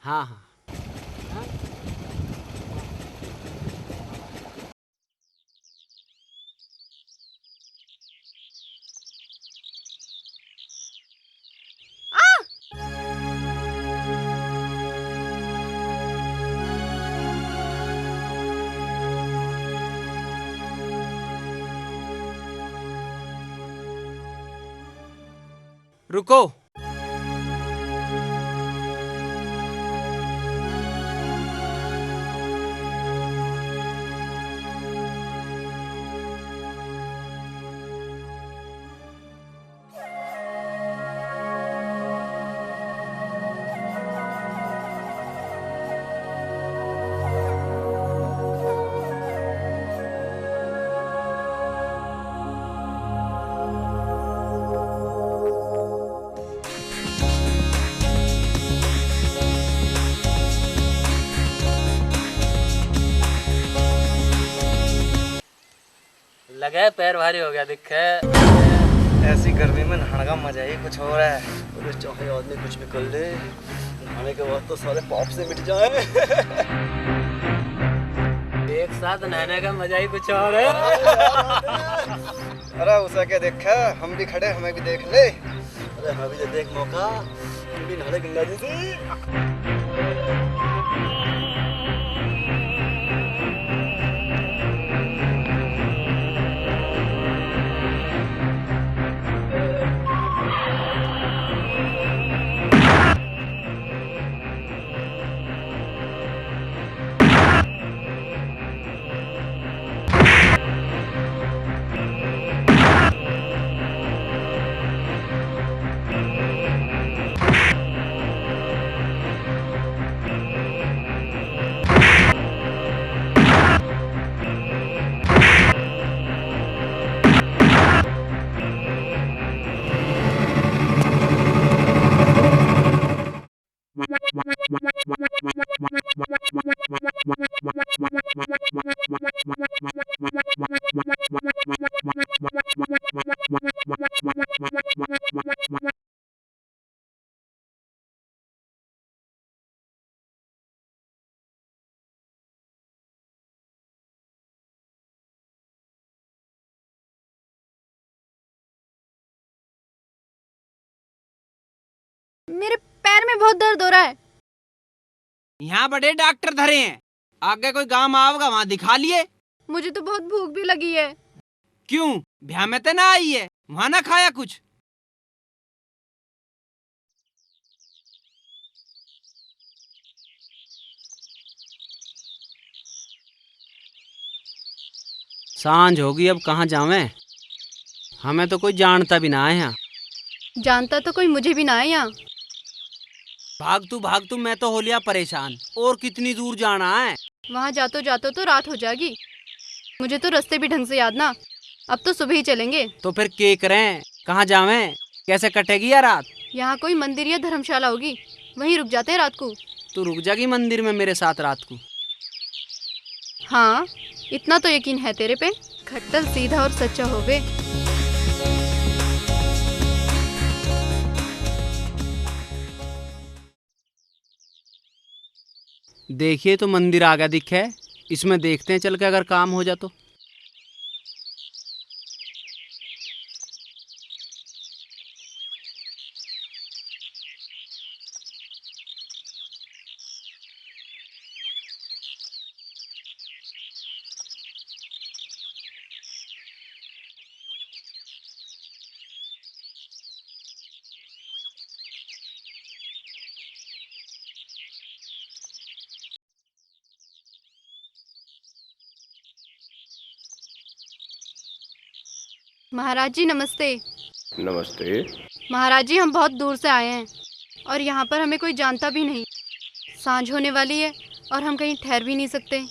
हाँ हाँ। रुको। लगे पैर भारी हो गया दिखे। ऐसी गर्मी में नहाने का मजा ही कुछ और है। पुलिस चाहे आदमी कुछ भी कर ले, नहाने के बाद तो सारे पाप से मिट जाए। एक साथ नहाने का मजा ही कुछ और है। अरे उसे क्या देखा, हम भी खड़े, हमें भी देख ले। अरे हमें भी देख मौका, हम भी नहाले गंगा जी से। मेरे पैर में बहुत दर्द हो रहा है। यहाँ बड़े डॉक्टर धरे हैं, आगे कोई गांव आओगा वहाँ दिखा लिए। मुझे तो बहुत भूख भी लगी है। क्यों, ब्याह में तो ना आई है, वहाँ ना खाया कुछ? सांझ होगी, अब कहाँ जावें? हमें तो कोई जानता भी ना है यहाँ। जानता तो कोई मुझे भी ना है यहाँ। भाग तू मैं तो हो लिया परेशान। और कितनी दूर जाना है? वहाँ जातो जातो तो रात हो जाएगी। मुझे तो रास्ते भी ढंग से याद ना। अब तो सुबह ही चलेंगे। तो फिर क्या करें, कहाँ जावें, कैसे कटेगी या रात? यहाँ कोई मंदिर या धर्मशाला होगी, वहीं रुक जाते हैं रात को। तू रुक जाएगी मंदिर में मेरे साथ रात को? हाँ, इतना तो यकीन है तेरे पे। खट्टल सीधा और सच्चा होवे। देखिए तो मंदिर आ गया दिखे, इसमें देखते हैं चल के, अगर काम हो जा तो। महाराज जी नमस्ते। नमस्ते। महाराज जी हम बहुत दूर से आए हैं और यहाँ पर हमें कोई जानता भी नहीं। सांझ होने वाली है और हम कहीं ठहर भी नहीं सकते।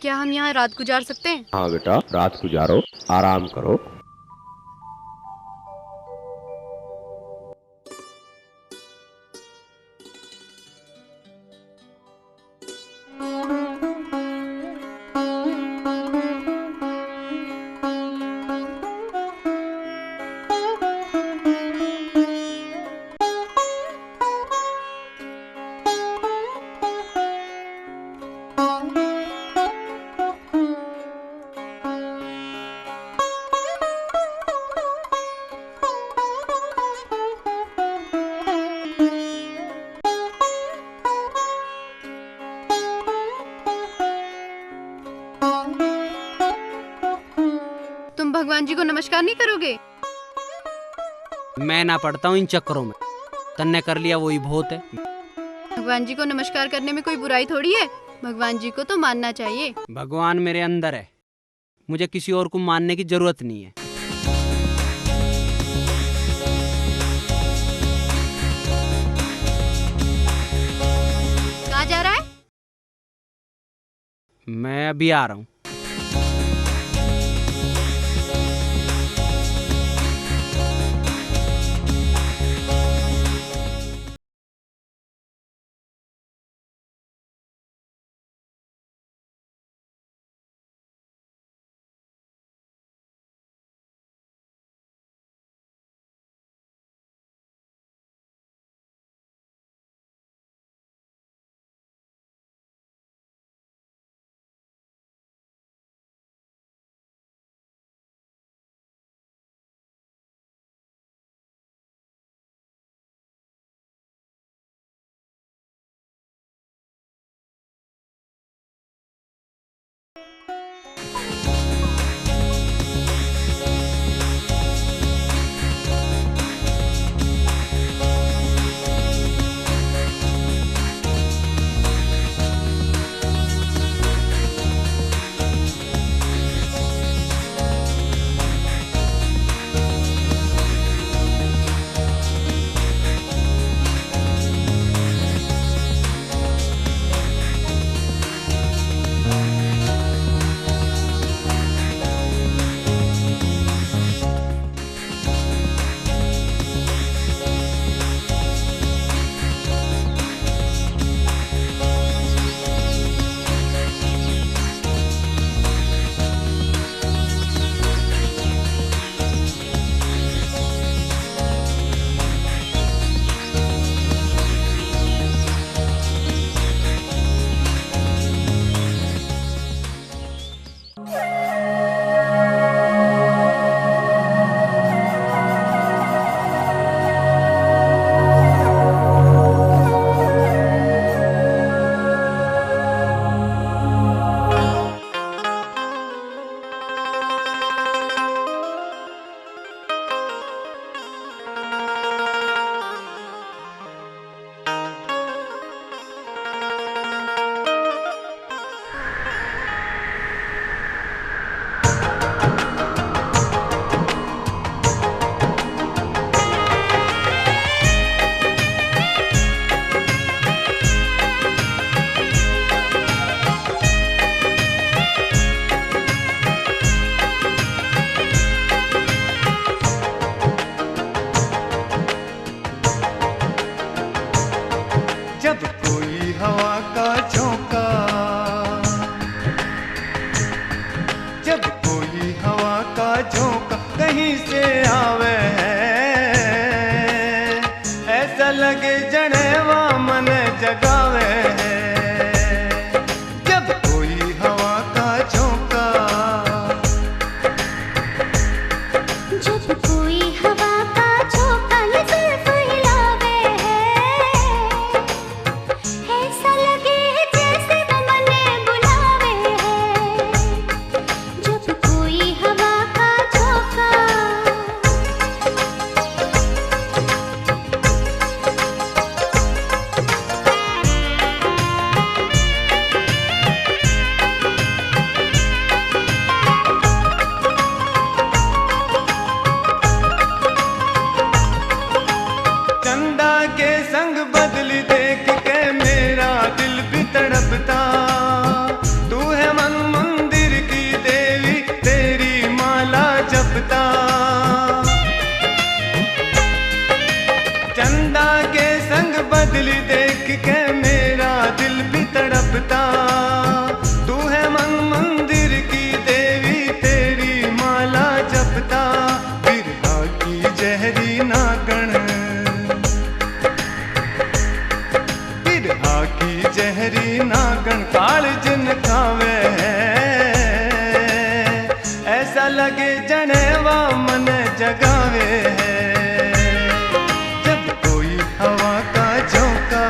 क्या हम यहाँ रात गुजार सकते हैं? हाँ बेटा, रात गुजारो, आराम करो। भगवान जी को नमस्कार नहीं करोगे? मैं ना पढ़ता हूँ इन चक्करों में, तन्ने कर लिया वही बहुत है। भगवान जी को नमस्कार करने में कोई बुराई थोड़ी है, भगवान जी को तो मानना चाहिए। भगवान मेरे अंदर है, मुझे किसी और को मानने की जरूरत नहीं है। कहाँ जा रहा है? मैं अभी आ रहा हूँ। जब कोई हवा का झोंका, जब कोई हवा का झोंका कहीं से आवे है, ऐसा लगे जनेवा मन जगावे है। जब कोई हवा का झोंका, जब कोई हवा का झोंका ये जुल्फ हिलावे है, ऐसा लगे जैसे वो मने बुलावे है। जब कोई हवा का झोंका, चंदा के संग बदली देख के मेरा दिल भी तड़पता। तू है मन मंदिर की देवी, तेरी माला जपता। चंदा के संग बदली देख के मेरा दिल भी तड़पता। तू है मन मंदिर की देवी, तेरी माला जपता। बिरहा की जहरी नागण, बिरहा की जहरी नागण कालजन खावे है, ऐसा लगे जनेवा मन जगावे है। जब कोई हवा का झोंका,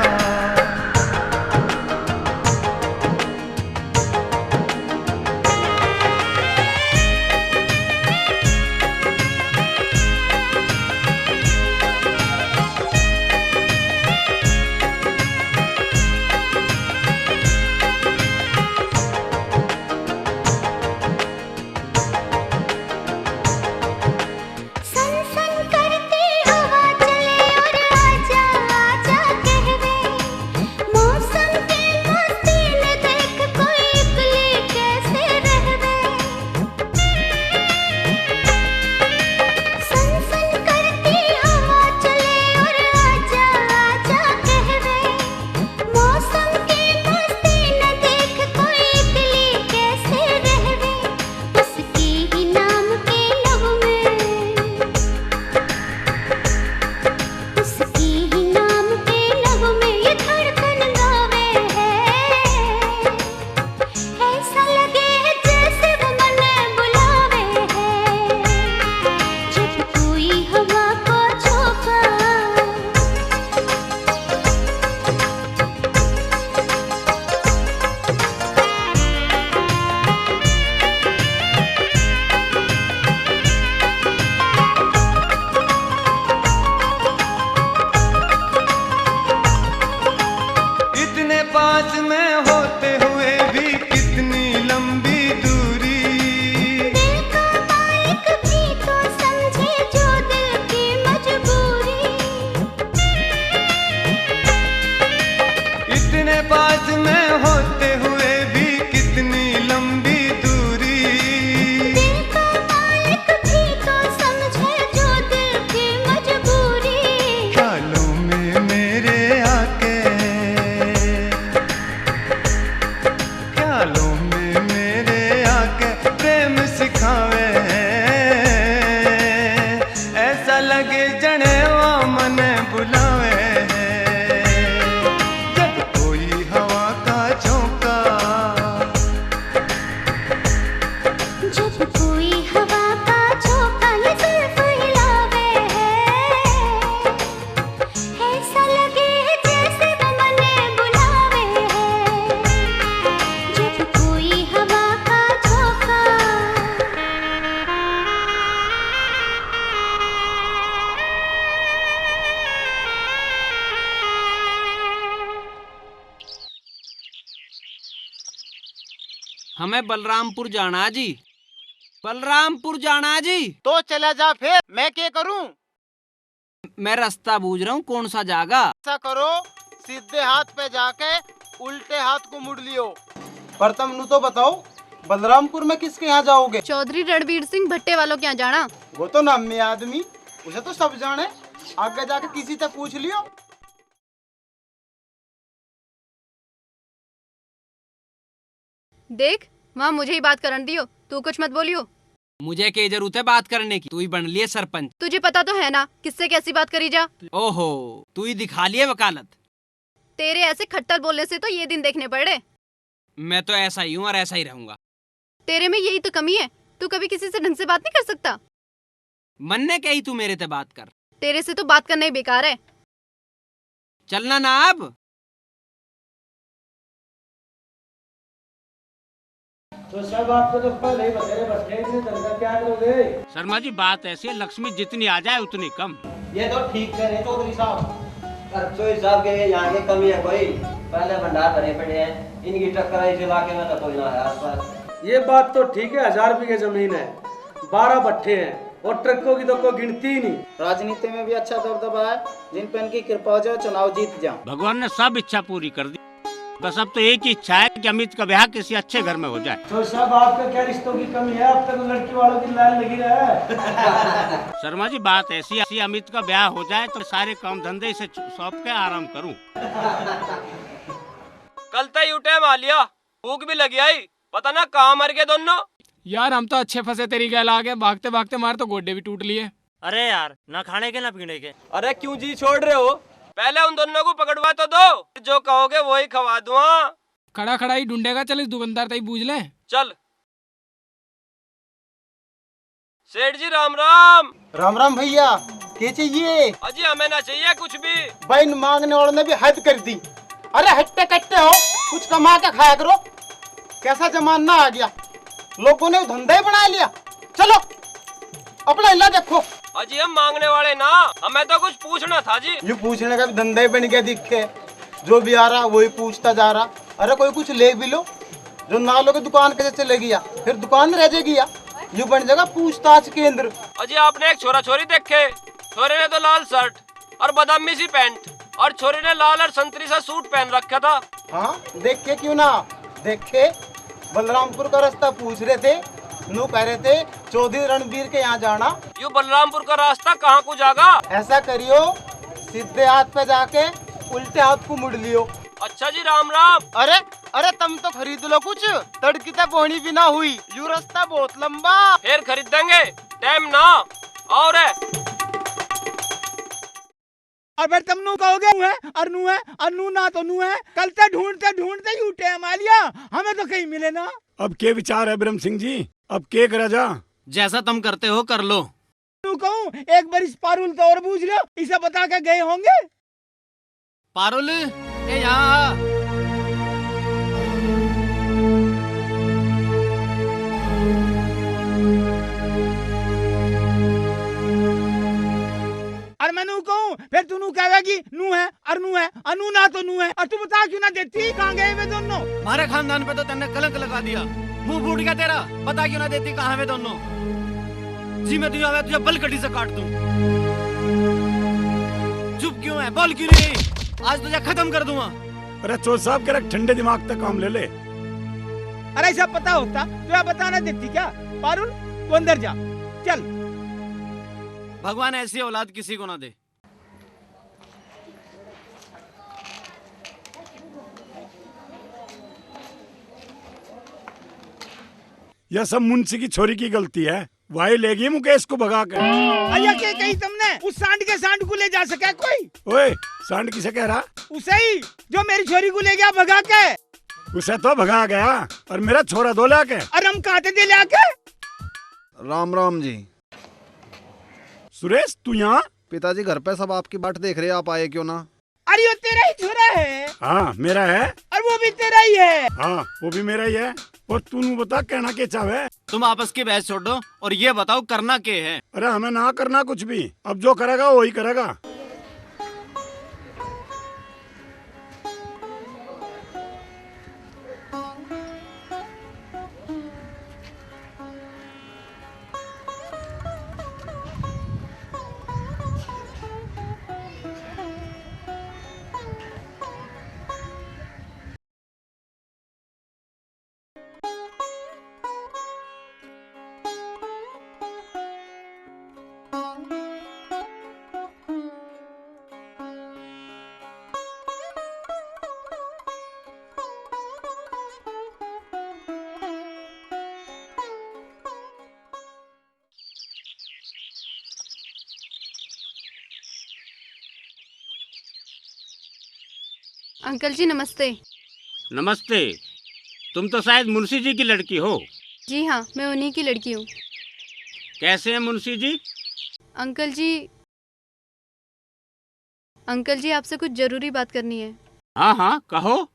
जब कोई हवा का झोंका ये जुल्फ हिलावे है, ऐसा लगे जैसे वो मने बुलावे है। जब कोई हवा का झोंका हमें बलरामपुर जाना जी, बलरामपुर जाना जी। तो चला जा फिर, मैं क्या करूं? मैं रास्ता बूझ रहा हूँ, कौन सा जागा। ऐसा करो, सीधे हाथ पे जाके उल्टे हाथ को मुड़ लियो। पर तुम नु तो बताओ, बलरामपुर में किसके यहाँ जाओगे? चौधरी रणवीर सिंह भट्टे वालों के यहाँ जाना। वो तो नामी आदमी, उसे तो सब जाने। आगे जाके किसी से पूछ लियो। देख, वहाँ मुझे ही बात करने दियो, तू कुछ मत बोलियो। मुझे क्या जरूरत है बात करने की, तू ही बन लिए सरपंच। तुझे पता तो है ना किससे कैसी बात करी जा। ओहो, तू ही दिखा लिए वकालत। तेरे ऐसे खट्टर बोलने से तो ये दिन देखने पड़े। मैं तो ऐसा ही हूँ और ऐसा ही रहूंगा। तेरे में यही तो कमी है, तू कभी किसी से ढंग से बात नहीं कर सकता। मन ने कही तू मेरे से बात कर। तेरे से तो बात करना ही बेकार है। चलना ना अब। तो सब आपको तो पहले ही बतेरे बैठे, इतने धंधा क्या करोगे? शर्मा जी बात ऐसी है, लक्ष्मी जितनी आ जाए उतनी कम। ये तो ठीक कह रहे चौधरी साहब। चौधरी साहब के यहाँ की कमी है कोई? पहले भंडार भरे पड़े हैं, इनकी टक्कर इस इलाके में तो कोई ना है आसपास। ये बात तो ठीक है, 1000 बीघे जमीन है, 12 भट्टे हैं और ट्रकों की तो कोई गिनती ही नहीं। राजनीति में भी अच्छा दबदबा है, जिन पे इनकी कृपा हो जाए चुनाव जीत जाओ। भगवान ने सब इच्छा पूरी कर दी, बस अब तो एक ही इच्छा है कि अमित का ब्याह किसी अच्छे घर में हो जाए। तो सब आपका क्या रिश्तों की कमी है? अब तक लड़की वालों की लाइन लगी है। शर्मा जी बात ऐसी है, अमित का ब्याह हो जाए तो सारे काम धंधे से सौंप के आराम करूं। कल तक उठे मालिया, भूख भी लगी आई, पता ना कहाँ मर गए दोनों। यार हम तो अच्छे फंसे तेरी गैल आ गए, भागते भागते मारे तो गोड्डे भी टूट लिए। अरे यार, ना खाने के ना पीने के। अरे क्यों जी छोड़ रहे हो? पहले उन दोनों को पकड़वा तो दो, जो कहोगे वही खवा दूंगा। खड़ा खड़ा ही ढूंढेगा, चल इस दुकानदार तक पूछ ले। चल। सेठ जी राम राम। राम राम भैया, क्या चाहिए? अजी हमें ना चाहिए कुछ भी। भाई मांगने वालों ने भी हद कर दी। अरे हट्टे कट्टे हो, कुछ कमा के खाया करो। कैसा जमाना आ गया, लोगों ने धंधा ही बना लिया। चलो अपना हिला देखो। अजी हम मांगने वाले ना, हमें तो कुछ पूछना था जी। ये पूछने का भी धंधा ही बन गया दिखे, जो भी आ रहा वही पूछता जा रहा। अरे कोई कुछ ले भी लो, जो ना लोगे दुकान कैसे चलेगी या फिर दुकान रह जाएगी या ये बन जाएगा पूछताछ केंद्र। अजी आपने एक छोरा छोरी देखे, छोरे ने तो लाल शर्ट और बादामी सी पैंट और छोरी ने लाल और संतरी सा सूट पहन रखा था। हाँ देखे क्यों ना देखे, बलरामपुर का रास्ता पूछ रहे थे, नू कह रहे थे चौधरी रणवीर के यहाँ जाना। यू बलरामपुर का रास्ता कहाँ को जागा? ऐसा करियो, सीधे हाथ पे जाके उल्टे हाथ को मुड़ लियो। अच्छा जी राम राम। अरे अरे तुम तो खरीद लो कुछ, तड़की तक पहुँची भी ना हुई, यू रास्ता बहुत लंबा। फिर खरीदेंगे, टाइम ना और है। अबे तुम नू कहोगे है और नू है और नू ना तो नू है। कल तक ढूंढते ढूंढते यू टाइम आ लिया, हमें तो कहीं मिले ना। अब के विचार है ब्रह्म सिंह जी, अब के करा जा? जैसा तुम करते हो कर लो। तू कहूँ एक बार इस पारुल तो और पूछ लो, इसे बता के गए होंगे। पारुल ये यहाँ और मैं नू कहूँ फिर तू नू कहेगी नू है और नू है और नू ना तो नू है। और तू बता क्यों ना देती, कहाँ गए वे दोनों? हमारे खानदान पे तो तेने कलंक लगा दिया, मुंह फूट गया तेरा। बता क्यों ना देती, कहाँ वे दोनों? जी मैं तुझे बलकटी से काट दूं। चुप क्यों है, बोल क्यों नहीं? आज तुझे खत्म कर दूंगा। अरे चोर साहब के रख, ठंडे दिमाग तक काम ले ले। अरे ऐसा पता होता तो बताना देती क्या? पारुल तू अंदर जा, चल। भगवान ऐसी औलाद किसी को ना दे। यह सब मुंशी की छोरी की गलती है, वही ले गई मुकेश को भगा कर। अया के कही तुमने उस सांड के सांड को ले जा सके कोई? ओए सांड किसे कह रहा? उसे ही जो मेरी छोरी को ले गया भगा के। उसे तो भगा गया और मेरा छोरा दो लाके। और हम कहते दे लाके, राम राम जी। सुरेश तू यहाँ? पिताजी घर पे सब आपकी बाट देख रहे हैं, आप आए क्यों ना? अरे वो तेरा ही छोरा है। हाँ मेरा है। और वो भी तेरा ही है। हाँ वो भी मेरा ही है। और तू बता कहना के चाहे? तुम आपस की बहस छोड़ो और ये बताओ करना क्या है? अरे हमें ना करना कुछ भी, अब जो करेगा वही करेगा। अंकल जी नमस्ते। नमस्ते। तुम तो शायद मुंशी जी की लड़की हो। जी हाँ, मैं उन्हीं की लड़की हूँ। कैसे हैं मुंशी जी? अंकल जी आपसे कुछ जरूरी बात करनी है। हाँ हाँ कहो।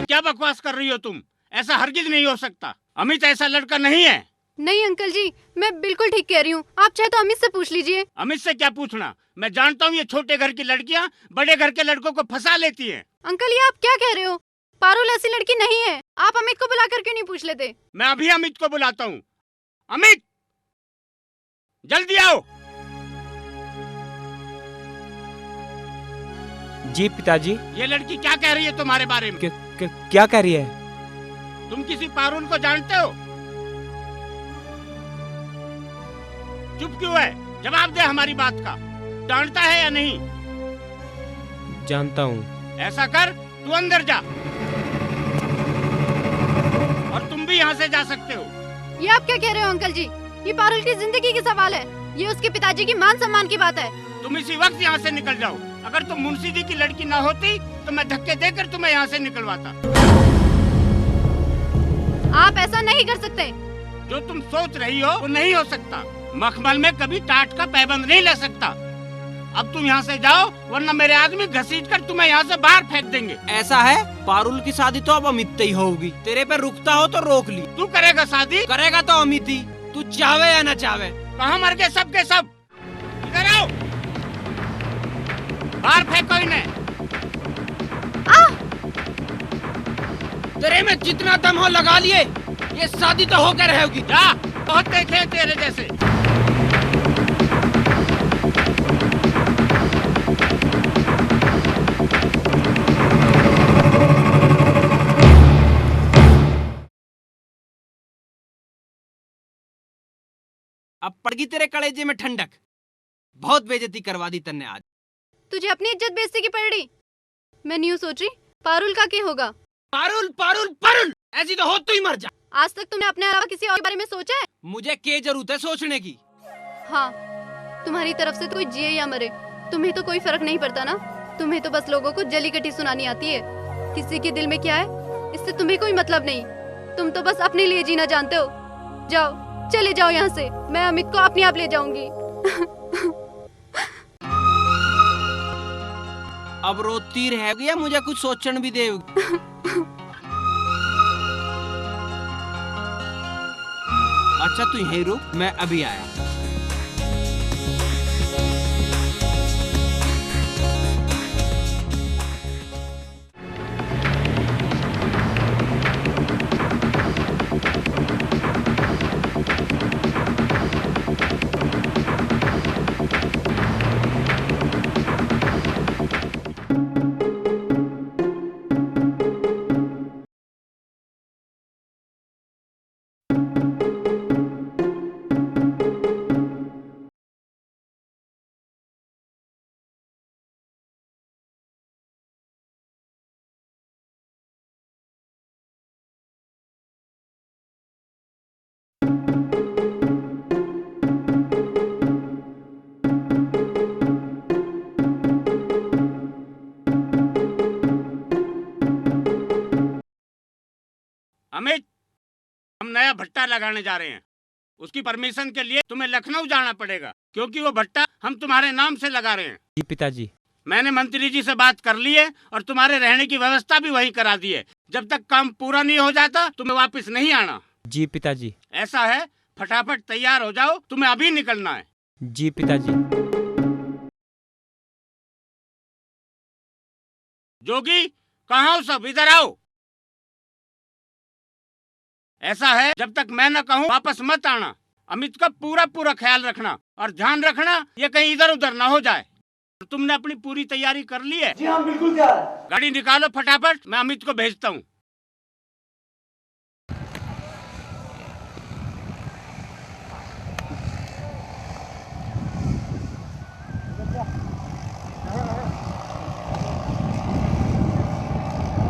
क्या बकवास कर रही हो तुम? ऐसा हरगिज नहीं हो सकता। अमित ऐसा लड़का नहीं है। नहीं अंकल जी, मैं बिल्कुल ठीक कह रही हूँ। आप चाहे तो अमित से पूछ लीजिए। अमित से क्या पूछना? मैं जानता हूँ ये छोटे घर की लड़कियाँ बड़े घर के लड़कों को फंसा लेती हैं। अंकल ये आप क्या कह रहे हो? पारुल ऐसी लड़की नहीं है। आप अमित को बुलाकर क्यों नहीं पूछ लेते? मैं अभी अमित को बुलाता हूँ। अमित जल्दी आओ। जी पिताजी। ये लड़की क्या कह रही है तुम्हारे बारे में? क्या कह रही है? तुम किसी पारुल को जानते हो? चुप क्यों है? जवाब दे हमारी बात का। जानता है या नहीं? जानता हूँ। ऐसा कर, तू अंदर जा और तुम भी यहाँ से जा सकते हो। ये आप क्या कह रहे हो अंकल जी? ये पारुल की जिंदगी की सवाल है। ये उसके पिताजी की मान सम्मान की बात है। तुम इसी वक्त यहाँ से निकल जाओ। अगर तुम मुंशी जी की लड़की ना होती तो मैं धक्के देकर तुम्हें यहाँ से निकलवाता। आप ऐसा नहीं कर सकते। जो तुम सोच रही हो वो नहीं हो सकता। मखमल में कभी टाट का पैबंद नहीं ले सकता। अब तुम यहाँ से जाओ वरना मेरे आदमी घसीट कर तुम्हें यहाँ से बाहर फेंक देंगे। ऐसा है? पारुल की शादी तो अब अमित ही होगी। तेरे पे रुकता हो तो रोक ली। तू करेगा शादी? करेगा तो अमित ही, तू चाहे या न चाहे। कहाँ मर गए सब के सब? इधर आओ, बाहर फेंको इन्हें। तेरे में जितना दम हो लगा लिए। ये शादी तो होकर रहेगी। जा, बहुत देखे तेरे जैसे। अब पड़गी तेरे कलेजे में ठंडक। बहुत बेइज्जती करवा दी तन्ने आज। तुझे अपनी इज्जत बेइज्जती की पड़ रही। मैं न्यू सोच रही पारुल का क्या होगा? पारुल पारुल पारुल ऐसी तो हो तू ही मर जा। आज तक तुमने अपने अलावा किसी और बारे में सोचा है? मुझे क्या जरूरत है सोचने की? हाँ, तुम्हारी तरफ से तो कोई जिए या मरे तुम्हें तो कोई फर्क नहीं पड़ता ना। तुम्हें तो बस लोगों को जली कटी सुनानी आती है। किसी के दिल में क्या है इससे तुम्हें कोई मतलब नहीं। तुम तो बस अपने लिए जीना जानते हो। जाओ, चले जाओ यहाँ से। मैं अमित को अपने आप ले जाऊंगी। अब रोती रहेगी या मुझे कुछ सोचने भी देगी? अच्छा तू यहीं रुक, मैं अभी आया। अमित, हम नया भट्टा लगाने जा रहे हैं। उसकी परमिशन के लिए तुम्हें लखनऊ जाना पड़ेगा, क्योंकि वो भट्टा हम तुम्हारे नाम से लगा रहे हैं। जी पिताजी। मैंने मंत्री जी से बात कर ली है और तुम्हारे रहने की व्यवस्था भी वहीं करा दी है। जब तक काम पूरा नहीं हो जाता तुम्हें वापस नहीं आना। जी पिताजी। ऐसा है, फटाफट तैयार हो जाओ, तुम्हें अभी निकलना है। जी पिताजी। जोगी, कहाँ हो सब? इधर आओ। ऐसा है, जब तक मैं न कहूँ वापस मत आना। अमित का पूरा पूरा ख्याल रखना और ध्यान रखना ये कहीं इधर उधर ना हो जाए। तुमने अपनी पूरी तैयारी कर ली है? जी हाँ, बिल्कुल तैयार। गाड़ी निकालो फटाफट, मैं अमित को भेजता हूँ।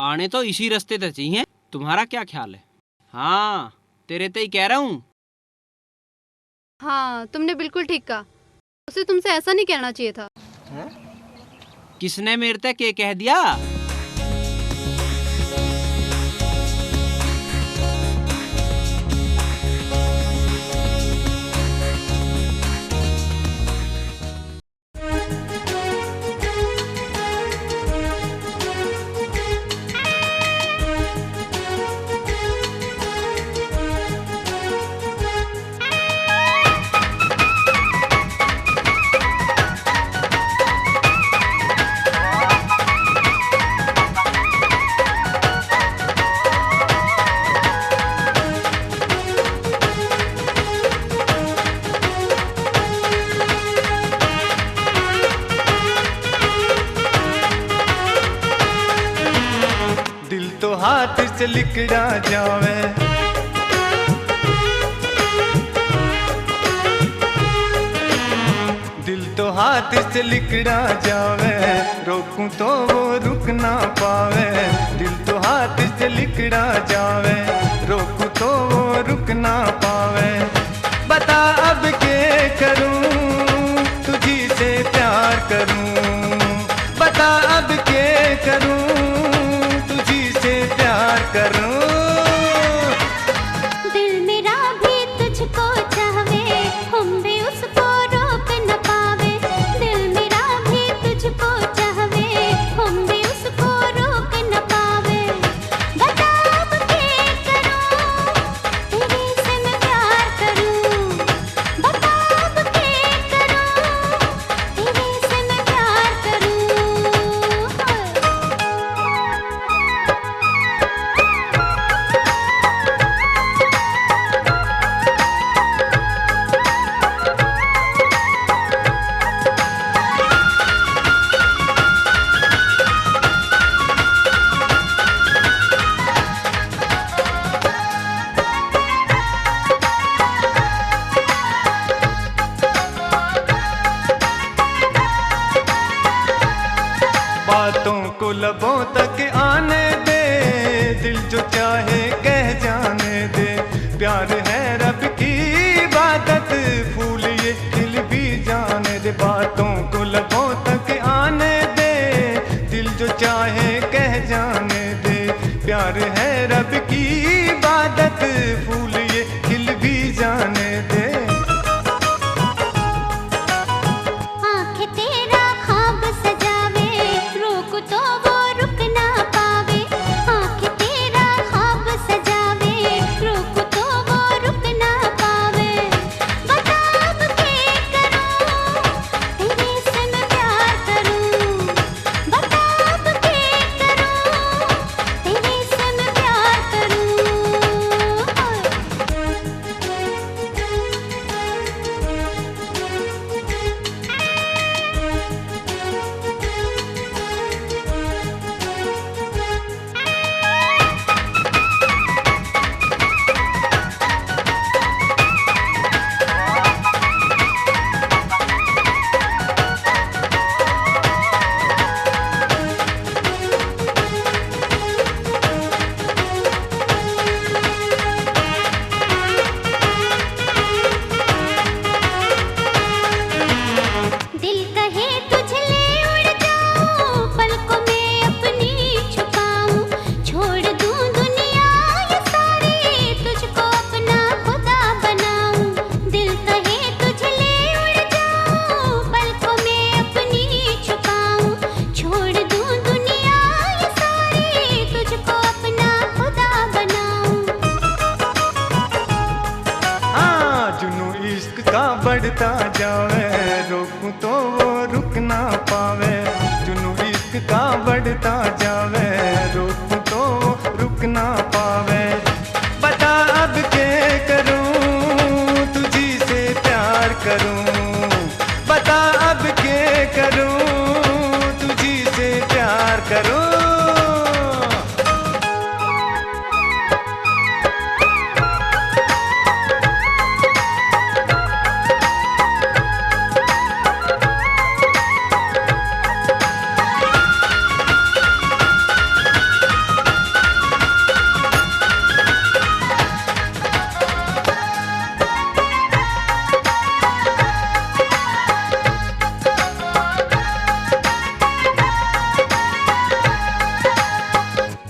आने तो इसी रास्ते तक चाहिए, तुम्हारा क्या ख्याल है? हाँ, तेरे ते ही कह रहा हूँ। हाँ, तुमने बिल्कुल ठीक कहा। उसे तुमसे ऐसा नहीं कहना चाहिए था। किसने मेरे ते के कह दिया? हाथ से लिकड़ा जावे, दिल तो हाथ से लिकड़ा जावे, रोकूं तो वो रुक ना पावे। दिल तो हाथ से लिकड़ा जावे, रोकूं तो वो रुक ना पावे। बता अब के करूं, तुझी से प्यार करूं। बता अब के करूं, प्यार करूं। दिल मेरा भी तुझको चाहे, हम भी उसको रोक न पावे। दिल मेरा भी तुझको चाहे, हम भी उसको रोक न पावे। बता अब क्या करूं, तेरे से मैं प्यार करूं। बता अब क्या करूं, तेरे से मैं प्यार करूं। बातों को लबों तक आने दे, दिल जो चाहे कह जाने दे। प्यार है रब की इबादत, फूल ये खिल भी जाने दे। बातों को लबों तक आने दे, दिल जो चाहे कह जाने दे। प्यार है रब की इबादत, फूल ये खिल भी जाने दे। आँखें तेरा ख्वाब सजावे, रोक तो वो रुक ना पावे। आँखें तेरा ख्वाब सजावे, रोक तो वो रुक ना पावे। बता अब क्या करूं, तेरे से मैं प्यार करूं। बता अब क्या करूं, तेरे से मैं प्यार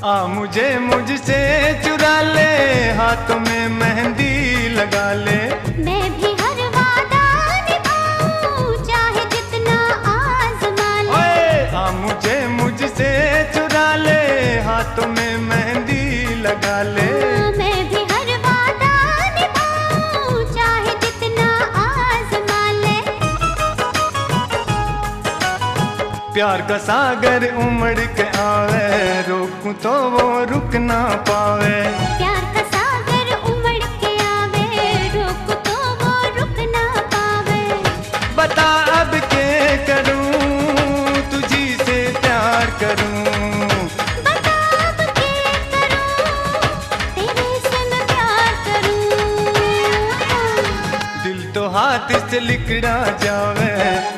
आ मुझे मुझसे चुरा ले, हाथों में मेहंदी लगा ले। मैं भी हर वादा निभाऊं, चाहे जितना आजमा ले। ओए आ मुझे मुझसे चुरा ले, हाथों में मेहंदी लगा ले। मैं भी हर वादा निभाऊं, चाहे जितना आजमा ले। प्यार का सागर उमड़ के आवे, रोकूं तो वो रुक ना पावे। प्यार का सागर उमड़ के आवे, रोक तो वो रुक ना पावे। बता अब के करूं, तुझी से प्यार करूं। बता अब के करूं, तेरे से मैं प्यार करूं। दिल तो हाथ से लिकड़ा जावे,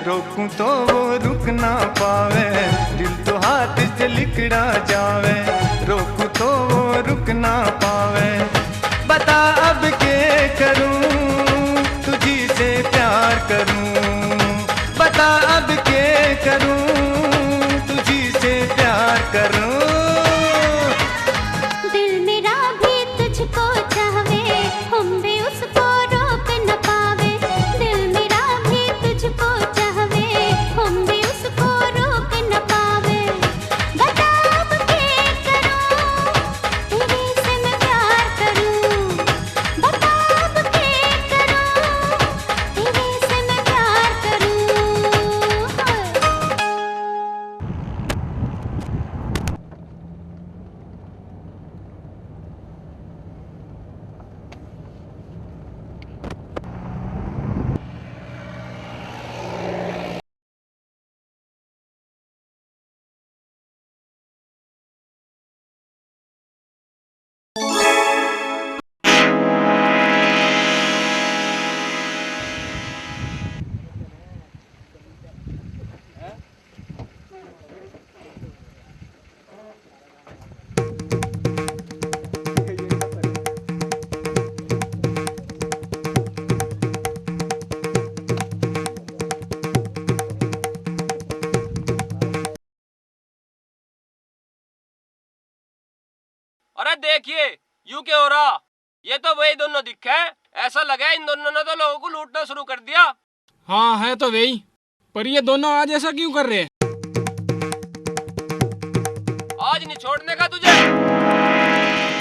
रोकूं तो वो रुक ना पावे। दिल तो हाथ से लिकड़ा जावे, रोकूं तो वो रुक ना पावे। बता अब के करूं, तुझी से प्यार करूं। बता अब के करूं, तुझी से प्यार करूं। दिल मेरा भी तुझको चाहवे, हम भी उसको रोक न पावे। दिल मेरा भी तुझको चाहवे, हम भी उसको रोक न पावे। बता अब के करूं, तेरे से मैं प्यार करूं। बता अब के करूं, तेरे से मैं प्यार करूं। अरे देखिए, यूं क्या हो रहा? ये तो वही दोनों दिखे हैं। ऐसा लगा इन दोनों ने तो लोगों को लूटना शुरू कर दिया। हाँ है तो वही, पर ये दोनों आज ऐसा क्यों कर रहे हैं? आज नहीं छोड़ने का तुझे।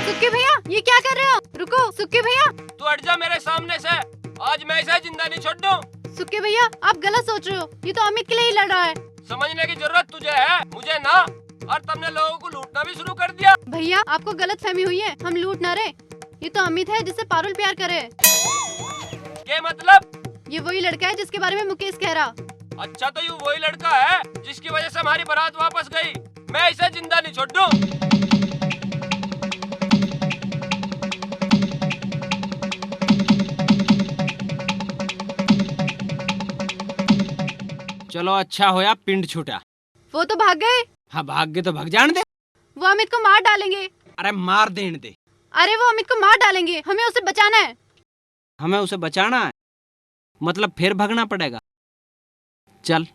सुक्की भैया ये क्या कर रहे हो? रुको सुक्की भैया। तू हट जा मेरे सामने से। आज मैं इसे जिंदा नहीं छोड़ दूं। सुक्की भैया आप गलत सोच रहे हो, ये तो अमित के लिए ही लड़ रहा है। समझने की जरूरत तुझे है, मुझे ना। और तुमने लोगों को लूटना भी शुरू कर दिया। भैया आपको गलत फहमी हुई है, हम लूट ना रहे। ये तो अमित है जिससे पारुल प्यार करे। क्या मतलब? ये वही लड़का है जिसके बारे में मुकेश कह रहा। अच्छा तो ये वही लड़का है जिसकी वजह से हमारी बारात वापस गई। मैं इसे जिंदा नहीं छोड़ दूं। चलो अच्छा होया पिंड छूटा। वो तो भाग गए। हाँ भाग गए तो भाग जाने दे। वो अमित को मार डालेंगे। अरे मार देने दे। अरे वो अमित को मार डालेंगे, हमें उसे बचाना है। हमें उसे बचाना है, मतलब फिर भागना पड़ेगा। चल।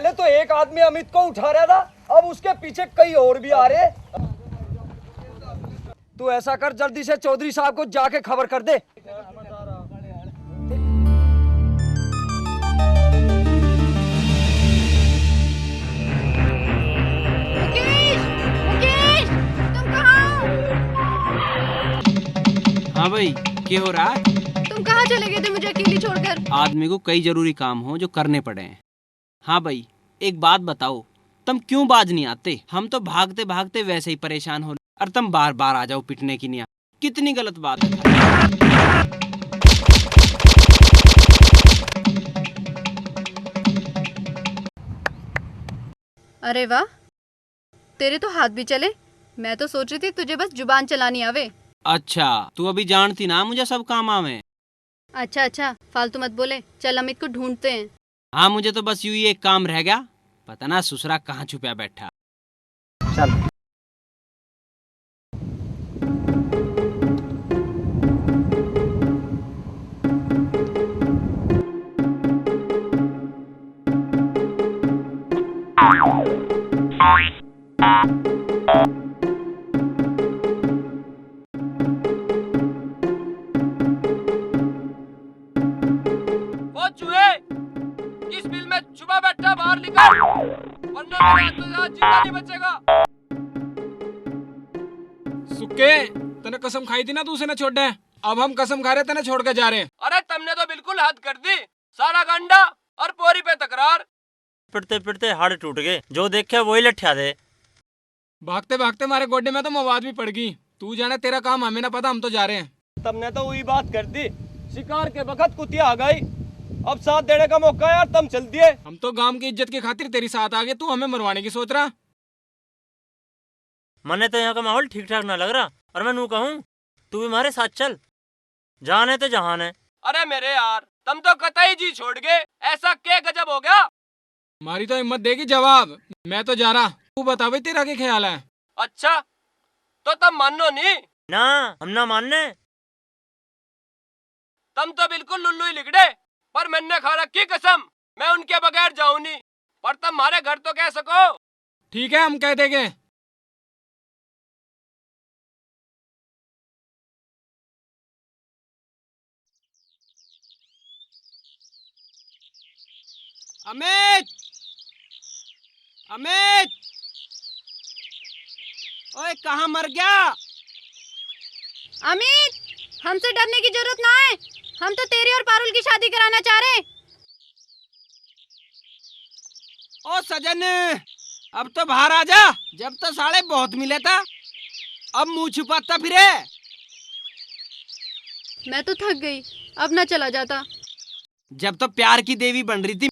पहले तो एक आदमी अमित को उठा रहा था, अब उसके पीछे कई और भी आ रहे। तू ऐसा कर, जल्दी से चौधरी साहब को जाके खबर कर दे। हाँ भाई, क्या हो रहा है? तुम कहाँ चले गए थे मुझे अकेली छोड़कर? आदमी को कई जरूरी काम हो जो करने पड़े हैं। हाँ भाई, एक बात बताओ, तुम क्यों बाज नहीं आते? हम तो भागते भागते वैसे ही परेशान हो, और तुम बार बार आ जाओ पिटने की नहीं। कितनी गलत बात है। अरे वाह, तेरे तो हाथ भी चले। मैं तो सोच रही थी तुझे बस जुबान चलानी आवे। अच्छा, तू अभी जानती ना मुझे सब काम आवे। अच्छा अच्छा, फालतू मत बोले, चल अमित को ढूंढते हैं। हाँ, मुझे तो बस यूं ही एक काम रह गया, पता ना ससुरा कहाँ छुपा बैठा। चल। वो चूहे, किस बिल में छुपा बैठा, बाहर निकल, वरना मेरे हाथ से जिंदा नहीं बचेगा। सुक्के, तने कसम खाई थी ना तू उसे न छोड़ दे। अब हम कसम खा रहे तने छोड़ के जा रहे हैं। अरे तुमने तो बिल्कुल हद कर दी, सारा गंडा और पोरी पे तकरार। पिटते पिटते हाड़ टूट गए, जो देखे वही लठिया दे। भागते भागते हमारे गोड्डे में तो मवाद भी पड़ गई। तू जाने तेरा काम, हमें ना पता, हम तो जा रहे हैं। तुमने तो वही बात कर दी, शिकार के वक्त कुतिया आ गई, अब साथ देने का मौका यार, तुम चल दिए। हम तो गांव की इज्जत की खातिर तेरी साथ आ गए, तू हमें मरवाने की सोच रहा। मने तो यहाँ का माहौल ठीक ठाक ना लग रहा, और मैं नू कहूँ तू भी हमारे साथ चल, जान है तो जहान है। अरे मेरे यार, तुम तो कतई जी छोड़ गए, ऐसा क्या गजब हो गया? हमारी तो हिम्मत देगी जवाब। मैं तो जा रहा, तू बता भाई तेरा क्या ख्याल है? अच्छा, तो तुम मानो नहीं ना? हम ना मानने। तुम तो बिल्कुल लुल्लू ही लिगड़े, पर मैंने खा रखी कसम, मैं उनके बगैर जाऊं नहीं, पर तुम हमारे घर तो कह सको। ठीक है, हम कह देंगे। अमित, अमित, ओए कहाँ मर गया? अमित, हमसे डरने की जरूरत ना है, हम तो तेरी और पारुल की शादी कराना चाह रहे। ओ सजन, अब तो बाहर आ जा। जब तो साले बहुत मिले था, अब मुंह छुपाता फिरे। मैं तो थक गई, अब ना चला जाता। जब तो प्यार की देवी बन रही थी,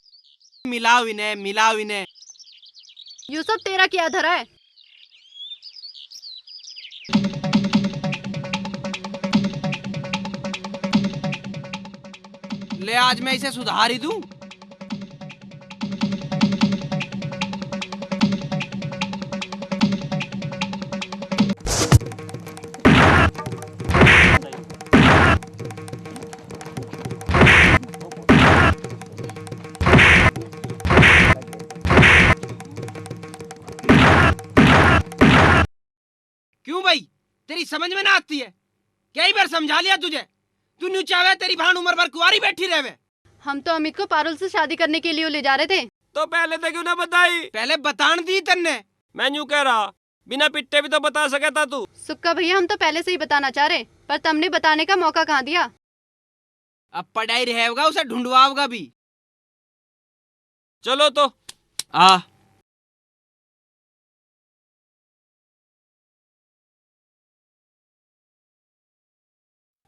मिलाओ इन्हें, मिलाओ इन्हें। ये सब तेरा क्या धरा है? ले, आज मैं इसे सुधार ही दूं। क्यों भाई, तेरी समझ में ना आती है? कई बार समझा लिया तुझे, तू न्यू चाहे तेरी भान उम्र भर कुंवारी बैठी रहे। हम तो अमित को पारुल से शादी करने के लिए ले जा रहे थे। तो पहले तो क्यों ना बताई? पहले बतान दी तन्ने। मैं यूं कह रहा, बिना पिट्टे भी तो बता सके था तू। सुक्का भैया, हम तो पहले से ही बताना चाह रहे, पर तुमने बताने का मौका कहाँ दिया। अब पढ़ाई रहेगा, उसे ढूंढवाओगा भी। चलो तो आ।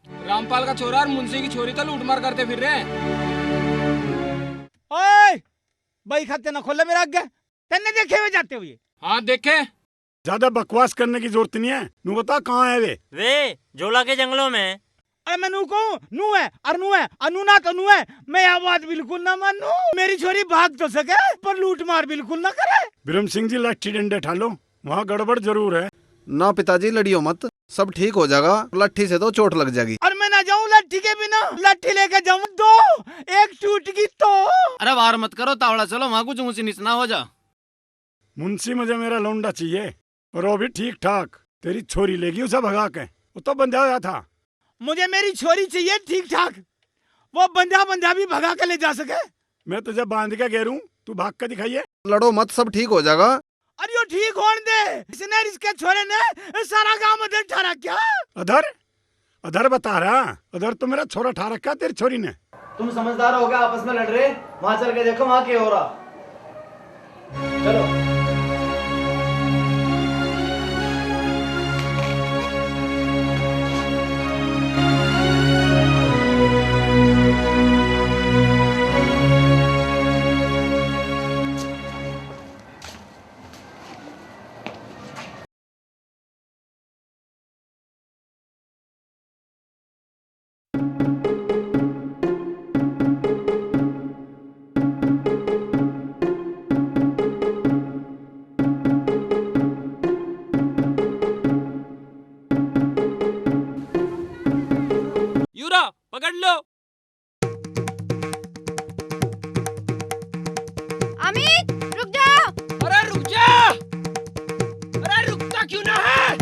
रामपाल का छोरा और मुंशी की छोरी तो लूट मार करते फिर रहे। ओए, भाई खाते ना खोले मेरा आगे, तेने देखे हुए जाते हुए? हाँ देखे। ज्यादा बकवास करने की जरूरत नहीं है। नू बता कहाँ है वे जोला के जंगलों में। अरे मैं नू कहूँ, नू है और नू है, अनु ना तो नू है। मैं यह बात बिल्कुल ना मानू। मेरी छोरी भाग तो सके, पर लूट मार बिल्कुल ना करे। ब्रह्म सिंह जी, लाठी डंडे ठालो, वहाँ गड़बड़ जरूर है। ना पिताजी, लड़ियो मत, सब ठीक हो जाएगा। लट्ठी से तो चोट लग जाएगी। और मैं ना ना जाऊं लट्ठी के बिना, लट्ठी लेके जाऊं दो, एक टूट गई तो। अरे वार मत करो तावड़ा, चलो वहाँ कुछ ऊंची नीच ना हो जा। मुंशी मुझे मेरा लौंडा चाहिए और वो भी ठीक ठाक। तेरी छोरी लेगी उसे भगा के, वो तो बंधा हुआ था। मुझे मेरी छोरी चाहिए ठीक ठाक, वो बंधा बंधा भी भगा के ले जा सके। मैं तुझे बांध के घेरूं, तू भाग के दिखाइए। लड़ो मत, सब ठीक हो जाएगा। अरे यो ठीक होने दे, इसने इसके छोरे ने सारा गांव अधर ठहरा क्या? अधर अधर बता रहा, अधर तो मेरा छोरा ठा रखा तेरी छोरी ने। तुम समझदार हो गया, आपस में लड़ रहे, वहाँ चल के देखो वहाँ क्या हो रहा। चलो यूरा पकड़ लो। अमित रुक जा। अरे रुक जा, अरे रुकता क्यों ना है?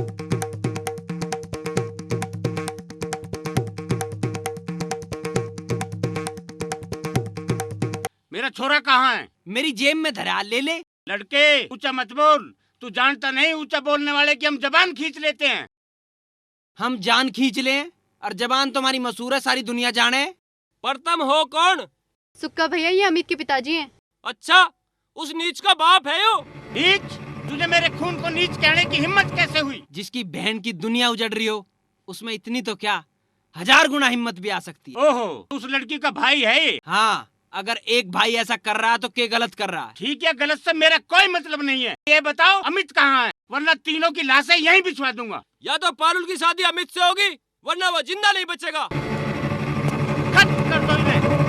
मेरा छोरा कहाँ है? मेरी जेब में धरा, ले ले। लड़के ऊंचा मत बोल, तू जानता नहीं ऊंचा बोलने वाले की हम जबान खींच लेते हैं। हम जान खींच लें और जबान तुम्हारी मशहूर है, सारी दुनिया जाने। पर तुम हो कौन? सुक्का भैया ये अमित के पिताजी हैं। अच्छा, उस नीच का बाप है यो? नीच? तुझे मेरे खून को नीच कहने की हिम्मत कैसे हुई? जिसकी बहन की दुनिया उजड़ रही हो, उसमें इतनी तो क्या 1000 गुना हिम्मत भी आ सकती है। ओहो, उस लड़की का भाई है ये? हाँ, अगर एक भाई ऐसा कर रहा है तो क्या गलत कर रहा है? ठीक है, गलत से मेरा कोई मतलब नहीं है। ये बताओ अमित कहाँ है, वरना तीनों की लाशें यहीं भिजवा दूंगा। या तो पारुल की शादी अमित से होगी, वरना वो जिंदा नहीं बचेगा। खत्म कर दो इन्हें।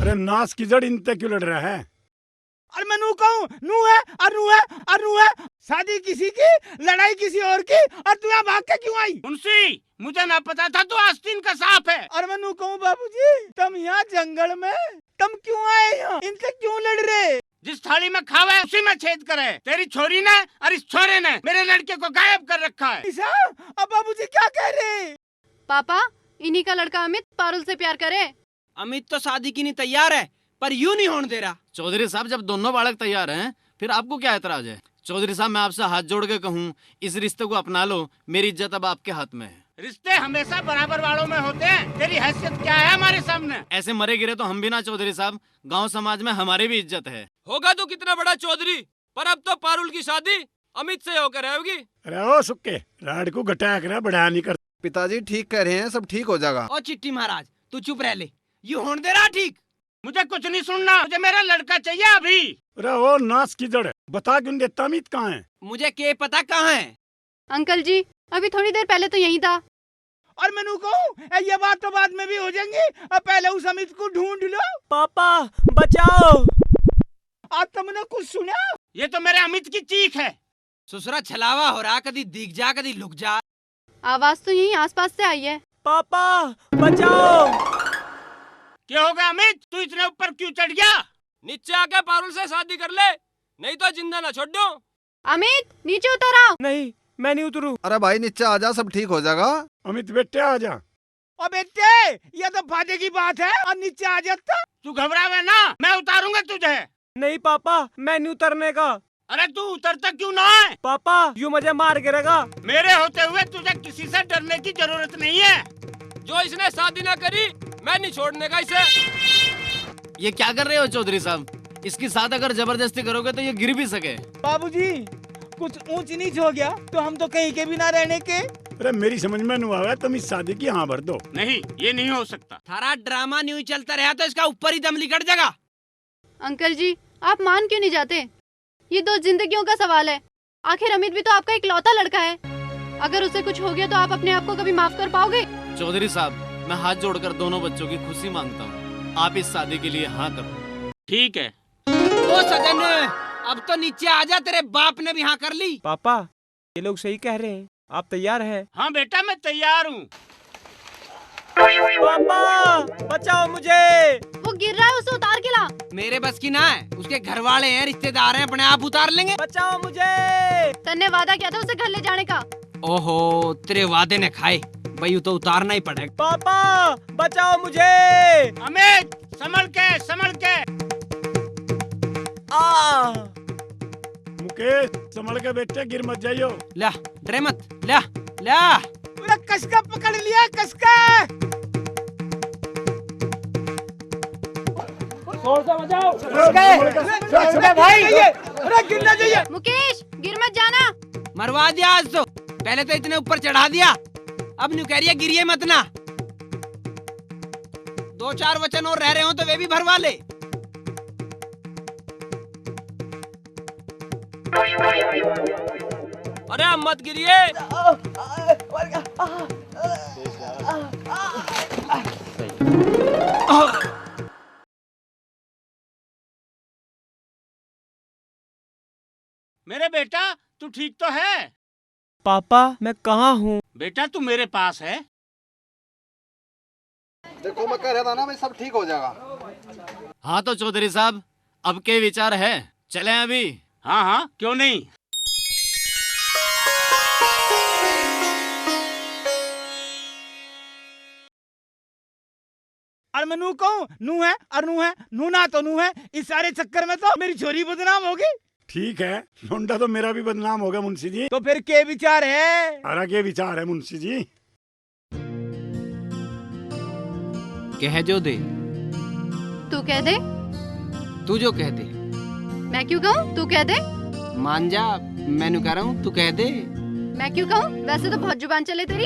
अरे नास की जड़ इनते क्यों लड़ रहा है? और मैं नू कहूँ, नू है और नू है और नू है। शादी किसी की, लड़ाई किसी और की, और तू यहाँ भाग के क्यों आई? मुंशी, मुझे ना पता था तू आस्तीन का सांप है। और मैं नू कहूँ बाबूजी, तुम यहाँ जंगल में तुम क्यों आए यहाँ? इनसे क्यों लड़ रहे? जिस थाली में खावा है उसी में छेद करे। तेरी छोरी ने और इस छोरे ने मेरे लड़के को गायब कर रखा है। अब बाबूजी क्या कह रहे? पापा, इन्हीं का लड़का अमित पारुल से प्यार करे। अमित तो शादी की नहीं तैयार है, पर यूं नहीं होने दे रहा। चौधरी साहब, जब दोनों बालक तैयार हैं, फिर आपको क्या एतराज है? चौधरी साहब, मैं आपसे हाथ जोड़ के कहूँ, इस रिश्ते को अपना लो। मेरी इज्जत अब आपके हाथ में है। रिश्ते हमेशा बराबर वालों में होते हैं। तेरी हैसियत क्या है हमारे सामने? ऐसे मरे गिरे तो हम भी ना चौधरी साहब, गांव समाज में हमारी भी इज्जत है। होगा तो कितना बड़ा चौधरी, पर अब तो पारुल की शादी अमित से होकर रहेगी। अरे ओ सुक्के, राड को घटा कर बढ़ा नहीं कर। पिताजी ठीक कह रहे हैं, सब ठीक हो जाएगा। ओ चिट्ठी महाराज, तू चुप रह ले, ये होने दे रहा ठीक। मुझे कुछ नहीं सुनना, मुझे मेरा लड़का चाहिए अभी। अरे ओ नाश की जड़, बता क्यों देता? अमित कहाँ है? मुझे के पता कहाँ है। अंकल जी अभी थोड़ी देर पहले तो यहीं था। और मैंने कहूँ ये बात तो बाद में भी हो जाएंगी, अब पहले उस अमित को ढूंढ लो। पापा बचाओ। आज तुमने कुछ सुना? ये तो मेरे अमित की चीख है। ससुरा छलावा हो रहा, कभी दिख जा कभी लुक जा। आवाज तो यहीं आसपास से आई है। पापा बचाओ। क्या होगा अमित, तू इतने ऊपर क्यों चढ़ गया? नीचे आके पारुल से शादी कर ले, नहीं तो जिंदा ना छोड़ दो। अमित नीचे उतर आओ। नहीं मैं नहीं उतरू। अरे भाई नीचे आ जा, सब ठीक हो जाएगा। अमित बेटे आ जा। और बेटे ये तो फायदे की बात है, और नीचे आ जाता। तू घबरावे ना, मैं उतारूंगा तुझे। नहीं पापा मैं नहीं उतरने का। अरे तू उतरता क्यों ना है? पापा यू मुझे मार गिरेगा। मेरे होते हुए तुझे किसी से डरने की जरूरत नहीं है। जो इसने शादी ना करी, मैं नहीं छोड़ने का इसे। ये क्या कर रहे हो चौधरी साहब? इसकी साथ अगर जबरदस्ती करोगे तो ये गिर भी सके। बाबूजी कुछ ऊंच नीच हो गया तो हम तो कहीं के भी ना रहने के। अरे मेरी समझ में नहीं आया, तुम इस शादी की हाँ भर दो। नहीं ये नहीं हो सकता। थारा ड्रामा न्यू चलता रहा तो इसका ऊपर ही दम लिकट जाएगा। अंकल जी आप मान क्यों नहीं जाते? ये 2 जिंदगियों का सवाल है। आखिर अमित भी तो आपका इकलौता लड़का है। अगर उसे कुछ हो गया तो आप अपने आप को कभी माफ कर पाओगे? चौधरी साहब मैं हाथ जोड़कर दोनों बच्चों की खुशी मांगता हूँ, आप इस शादी के लिए हाँ करो। ठीक है। ओ सजन अब तो नीचे आ जा, तेरे बाप ने भी हाँ कर ली। पापा ये लोग सही कह रहे हैं, आप तैयार हैं? हाँ बेटा मैं तैयार हूँ। पापा बचाओ मुझे। वो गिर रहा है, उसे उतार के ला। मेरे बस की ना है, उसके घर वाले हैं, रिश्तेदार हैं, अपने आप उतार लेंगे। बचाओ मुझे। तन्ने वादा किया था उसे घर ले जाने का। ओहो तेरे वादे ने खाए, भाई तो उतारना ही पड़ेगा। पापा बचाओ मुझे। अमित संभल के संभल के। मुकेश संभल के बेटे, गिर मत जाइयो। ला डरे मत, ला ला। पूरा कसका पकड़ लिया, कसका। जोर से बजाओ। भाई अरे गिरना चाहिए। मुकेश गिर मत जाना। मरवा दिया आज तो, पहले तो इतने ऊपर चढ़ा दिया, अब न्यू कह रही है गिरिए मत ना। 2-4 वचन और रह रहे हो तो वे भी भरवा ले। अरे अब मत गिरिए। मेरे बेटा तू ठीक तो है? पापा मैं कहाँ हूँ? बेटा तू मेरे पास है। देखो मैं कह रहा था ना भाई, सब ठीक हो जाएगा। हाँ तो चौधरी साहब अब के विचार है, चलें अभी? हाँ हाँ क्यों नहीं। और मैं नू कहूँ नू है और नू है, नू ना तो नू है। इस सारे चक्कर में तो मेरी छोरी बदनाम होगी। ठीक है, लोंडा तो मेरा भी बदनाम होगा मुंशी जी। तो फिर क्या विचार है? अरे क्या विचार है मुंशी जी? कह जो दे। तू कह दे। तू जो कह दे। मैं क्यों कहूँ? तू कह दे। मान जा, मैंने कह रहा हूँ तू कह दे। मैं क्यों कहूँ? वैसे तो बहुत जुबान चले तेरी।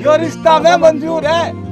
ये रिश्ता में मंजूर है।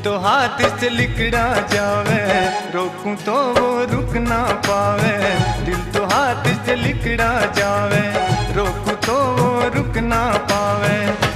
तो हाथ से लिकड़ा जावे, रोकूं तो वो रुक ना पावे। दिल तो हाथ से लिकड़ा जावे, रोकूं तो वो रुक ना पावे।